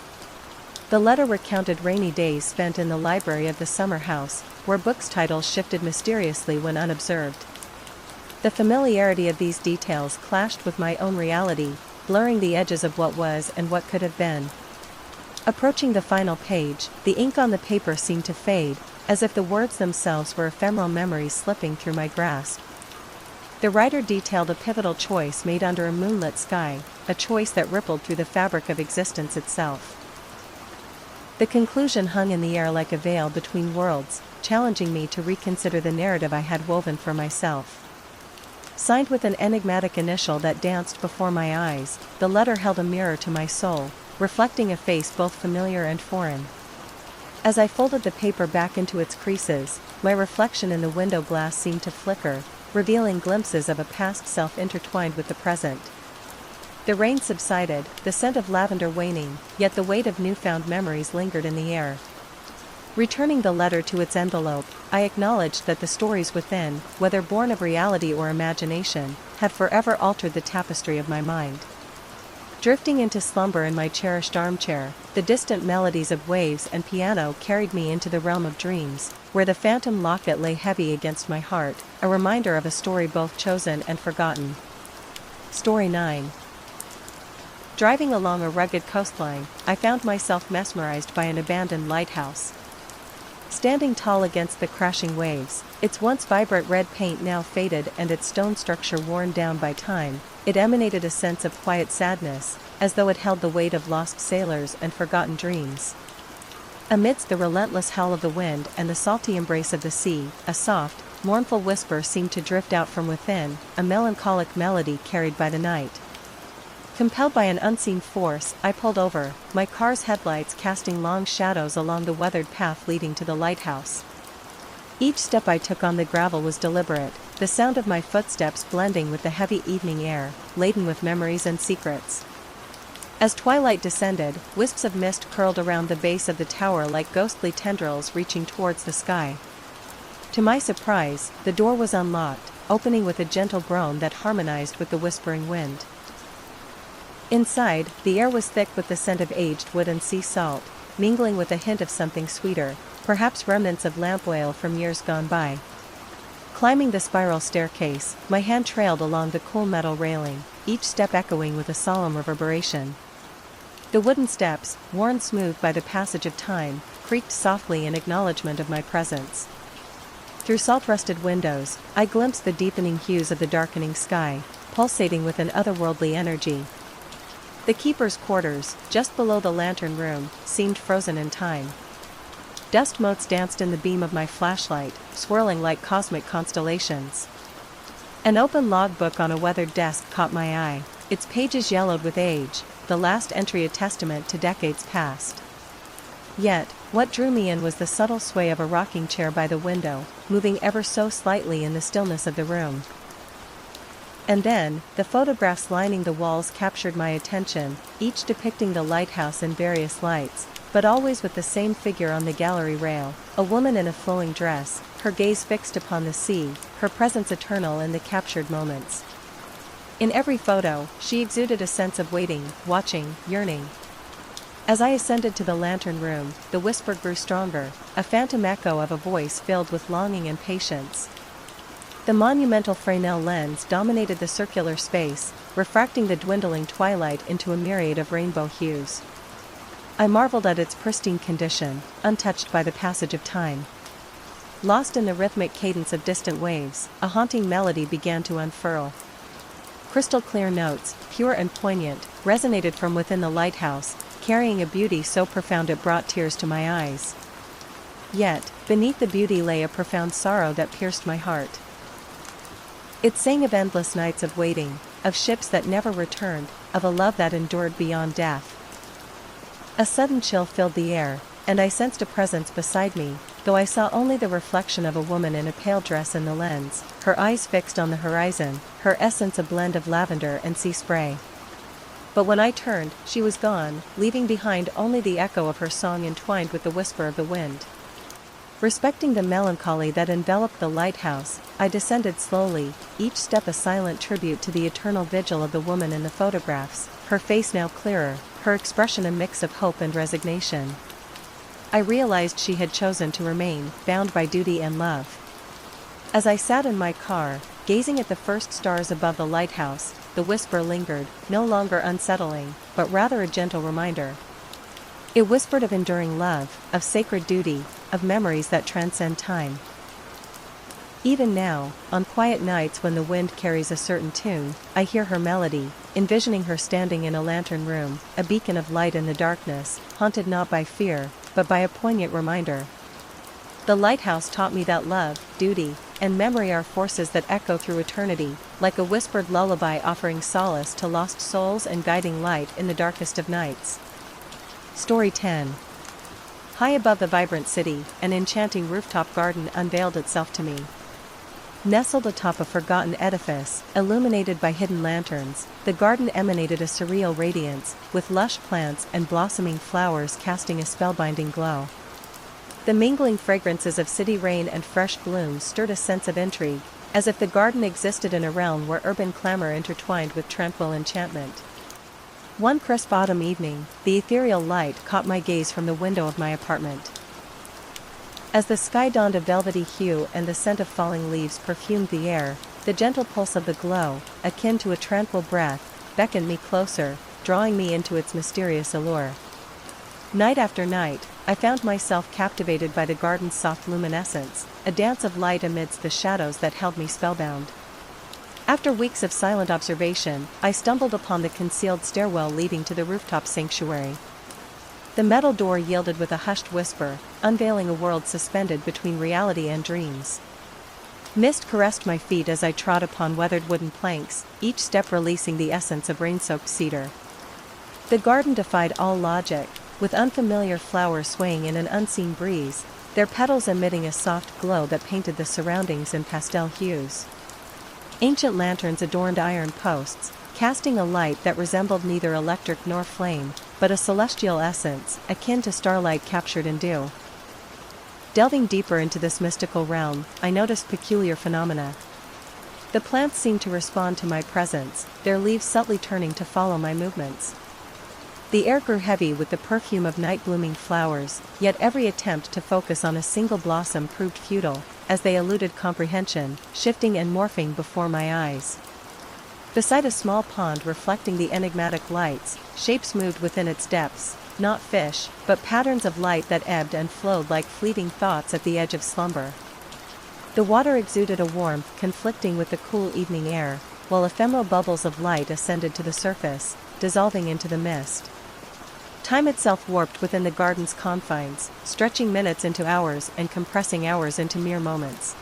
The letter recounted rainy days spent in the library of the summer house, where books' titles shifted mysteriously when unobserved. The familiarity of these details clashed with my own reality, blurring the edges of what was and what could have been. Approaching the final page, the ink on the paper seemed to fade, as if the words themselves were ephemeral memories slipping through my grasp. The writer detailed a pivotal choice made under a moonlit sky, a choice that rippled through the fabric of existence itself. The conclusion hung in the air like a veil between worlds, challenging me to reconsider the narrative I had woven for myself. Signed with an enigmatic initial that danced before my eyes, the letter held a mirror to my soul, reflecting a face both familiar and foreign. As I folded the paper back into its creases, my reflection in the window glass seemed to flicker, revealing glimpses of a past self intertwined with the present. The rain subsided, the scent of lavender waning, yet the weight of newfound memories lingered in the air. Returning the letter to its envelope, I acknowledged that the stories within, whether born of reality or imagination, had forever altered the tapestry of my mind. Drifting into slumber in my cherished armchair, the distant melodies of waves and piano carried me into the realm of dreams, where the phantom locket lay heavy against my heart, a reminder of a story both chosen and forgotten. Story 9. Driving along a rugged coastline, I found myself mesmerized by an abandoned lighthouse. Standing tall against the crashing waves, its once vibrant red paint now faded and its stone structure worn down by time, it emanated a sense of quiet sadness, as though it held the weight of lost sailors and forgotten dreams. Amidst the relentless howl of the wind and the salty embrace of the sea, a soft, mournful whisper seemed to drift out from within, a melancholic melody carried by the night. Compelled by an unseen force, I pulled over, my car's headlights casting long shadows along the weathered path leading to the lighthouse. Each step I took on the gravel was deliberate, the sound of my footsteps blending with the heavy evening air, laden with memories and secrets. As twilight descended, wisps of mist curled around the base of the tower like ghostly tendrils reaching towards the sky. To my surprise, the door was unlocked, opening with a gentle groan that harmonized with the whispering wind. Inside, the air was thick with the scent of aged wood and sea salt, mingling with a hint of something sweeter, perhaps remnants of lamp oil from years gone by. Climbing the spiral staircase, my hand trailed along the cool metal railing, each step echoing with a solemn reverberation. The wooden steps, worn smooth by the passage of time, creaked softly in acknowledgement of my presence. Through salt-rusted windows, I glimpsed the deepening hues of the darkening sky, pulsating with an otherworldly energy. The keeper's quarters, just below the lantern room, seemed frozen in time. Dust motes danced in the beam of my flashlight, swirling like cosmic constellations. An open logbook on a weathered desk caught my eye, its pages yellowed with age, the last entry a testament to decades past. Yet, what drew me in was the subtle sway of a rocking chair by the window, moving ever so slightly in the stillness of the room. And then, the photographs lining the walls captured my attention, each depicting the lighthouse in various lights, but always with the same figure on the gallery rail, a woman in a flowing dress, her gaze fixed upon the sea, her presence eternal in the captured moments. In every photo, she exuded a sense of waiting, watching, yearning. As I ascended to the lantern room, the whisper grew stronger, a phantom echo of a voice filled with longing and patience. The monumental Fresnel lens dominated the circular space, refracting the dwindling twilight into a myriad of rainbow hues. I marveled at its pristine condition, untouched by the passage of time. Lost in the rhythmic cadence of distant waves, a haunting melody began to unfurl. Crystal clear notes, pure and poignant, resonated from within the lighthouse, carrying a beauty so profound it brought tears to my eyes. Yet, beneath the beauty lay a profound sorrow that pierced my heart. It sang of endless nights of waiting, of ships that never returned, of a love that endured beyond death. A sudden chill filled the air, and I sensed a presence beside me, though I saw only the reflection of a woman in a pale dress in the lens, her eyes fixed on the horizon, her essence a blend of lavender and sea spray. But when I turned, she was gone, leaving behind only the echo of her song entwined with the whisper of the wind. Respecting the melancholy that enveloped the lighthouse, I descended slowly, each step a silent tribute to the eternal vigil of the woman in the photographs, her face now clearer, her expression a mix of hope and resignation. I realized she had chosen to remain, bound by duty and love. As I sat in my car, Gazing at the first stars above the lighthouse, the whisper lingered, no longer unsettling, but rather a gentle reminder. It whispered of enduring love, of sacred duty, of memories that transcend time. Even now, on quiet nights when the wind carries a certain tune, I hear her melody, envisioning her standing in a lantern room, a beacon of light in the darkness, haunted not by fear, but by a poignant reminder. The lighthouse taught me that love, duty, and memory are forces that echo through eternity, like a whispered lullaby offering solace to lost souls and guiding light in the darkest of nights. Story 10. High above the vibrant city, an enchanting rooftop garden unveiled itself to me. Nestled atop a forgotten edifice, illuminated by hidden lanterns, the garden emanated a surreal radiance, with lush plants and blossoming flowers casting a spellbinding glow. The mingling fragrances of city rain and fresh blooms stirred a sense of intrigue, as if the garden existed in a realm where urban clamor intertwined with tranquil enchantment. One crisp autumn evening, the ethereal light caught my gaze from the window of my apartment. As the sky donned a velvety hue and the scent of falling leaves perfumed the air, the gentle pulse of the glow, akin to a tranquil breath, beckoned me closer, drawing me into its mysterious allure. Night after night, I found myself captivated by the garden's soft luminescence, a dance of light amidst the shadows that held me spellbound. After weeks of silent observation, I stumbled upon the concealed stairwell leading to the rooftop sanctuary. The metal door yielded with a hushed whisper, unveiling a world suspended between reality and dreams. Mist caressed my feet as I trod upon weathered wooden planks, each step releasing the essence of rain-soaked cedar. The garden defied all logic, with unfamiliar flowers swaying in an unseen breeze, their petals emitting a soft glow that painted the surroundings in pastel hues. Ancient lanterns adorned iron posts, casting a light that resembled neither electric nor flame, but a celestial essence, akin to starlight captured in dew. Delving deeper into this mystical realm, I noticed peculiar phenomena. The plants seemed to respond to my presence, their leaves subtly turning to follow my movements. The air grew heavy with the perfume of night-blooming flowers, yet every attempt to focus on a single blossom proved futile, as they eluded comprehension, shifting and morphing before my eyes. Beside a small pond reflecting the enigmatic lights, shapes moved within its depths, not fish, but patterns of light that ebbed and flowed like fleeting thoughts at the edge of slumber. The water exuded a warmth conflicting with the cool evening air, while ephemeral bubbles of light ascended to the surface, dissolving into the mist. Time itself warped within the garden's confines, stretching minutes into hours and compressing hours into mere moments.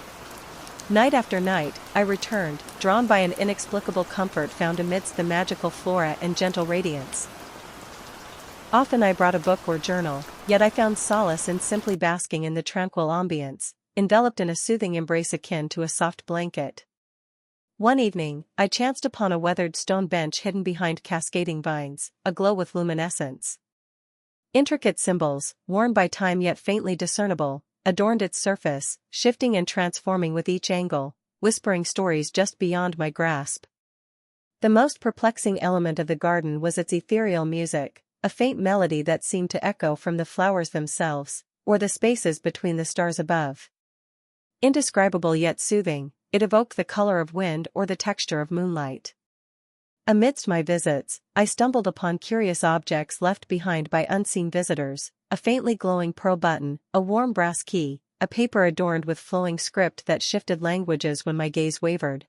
Night after night, I returned, drawn by an inexplicable comfort found amidst the magical flora and gentle radiance. Often I brought a book or journal, yet I found solace in simply basking in the tranquil ambience, enveloped in a soothing embrace akin to a soft blanket. One evening, I chanced upon a weathered stone bench hidden behind cascading vines, aglow with luminescence. Intricate symbols, worn by time yet faintly discernible, adorned its surface, shifting and transforming with each angle, whispering stories just beyond my grasp. The most perplexing element of the garden was its ethereal music, a faint melody that seemed to echo from the flowers themselves, or the spaces between the stars above. Indescribable yet soothing, it evoked the color of wind or the texture of moonlight. Amidst my visits, I stumbled upon curious objects left behind by unseen visitors, a faintly glowing pearl button, a warm brass key, a paper adorned with flowing script that shifted languages when my gaze wavered.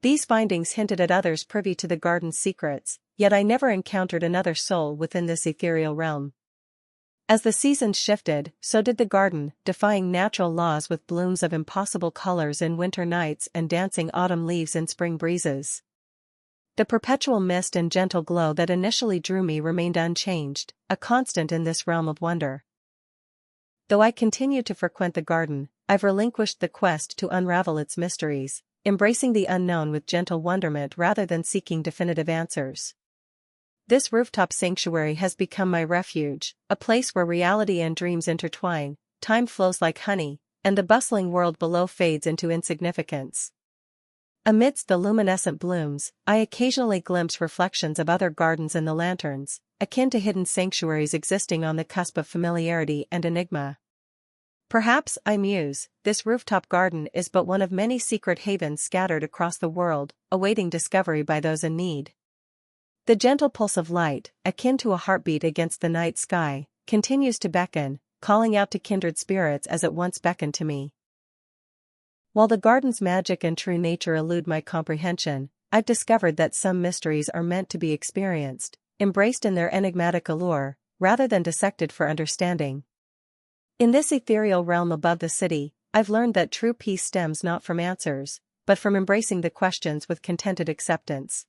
These findings hinted at others privy to the garden's secrets, yet I never encountered another soul within this ethereal realm. As the seasons shifted, so did the garden, defying natural laws with blooms of impossible colors in winter nights and dancing autumn leaves in spring breezes. The perpetual mist and gentle glow that initially drew me remained unchanged, a constant in this realm of wonder. Though I continue to frequent the garden, I've relinquished the quest to unravel its mysteries, embracing the unknown with gentle wonderment rather than seeking definitive answers. This rooftop sanctuary has become my refuge, a place where reality and dreams intertwine, time flows like honey, and the bustling world below fades into insignificance. Amidst the luminescent blooms, I occasionally glimpse reflections of other gardens in the lanterns, akin to hidden sanctuaries existing on the cusp of familiarity and enigma. Perhaps, I muse, this rooftop garden is but one of many secret havens scattered across the world, awaiting discovery by those in need. The gentle pulse of light, akin to a heartbeat against the night sky, continues to beckon, calling out to kindred spirits as it once beckoned to me. While the garden's magic and true nature elude my comprehension, I've discovered that some mysteries are meant to be experienced, embraced in their enigmatic allure, rather than dissected for understanding. In this ethereal realm above the city, I've learned that true peace stems not from answers, but from embracing the questions with contented acceptance.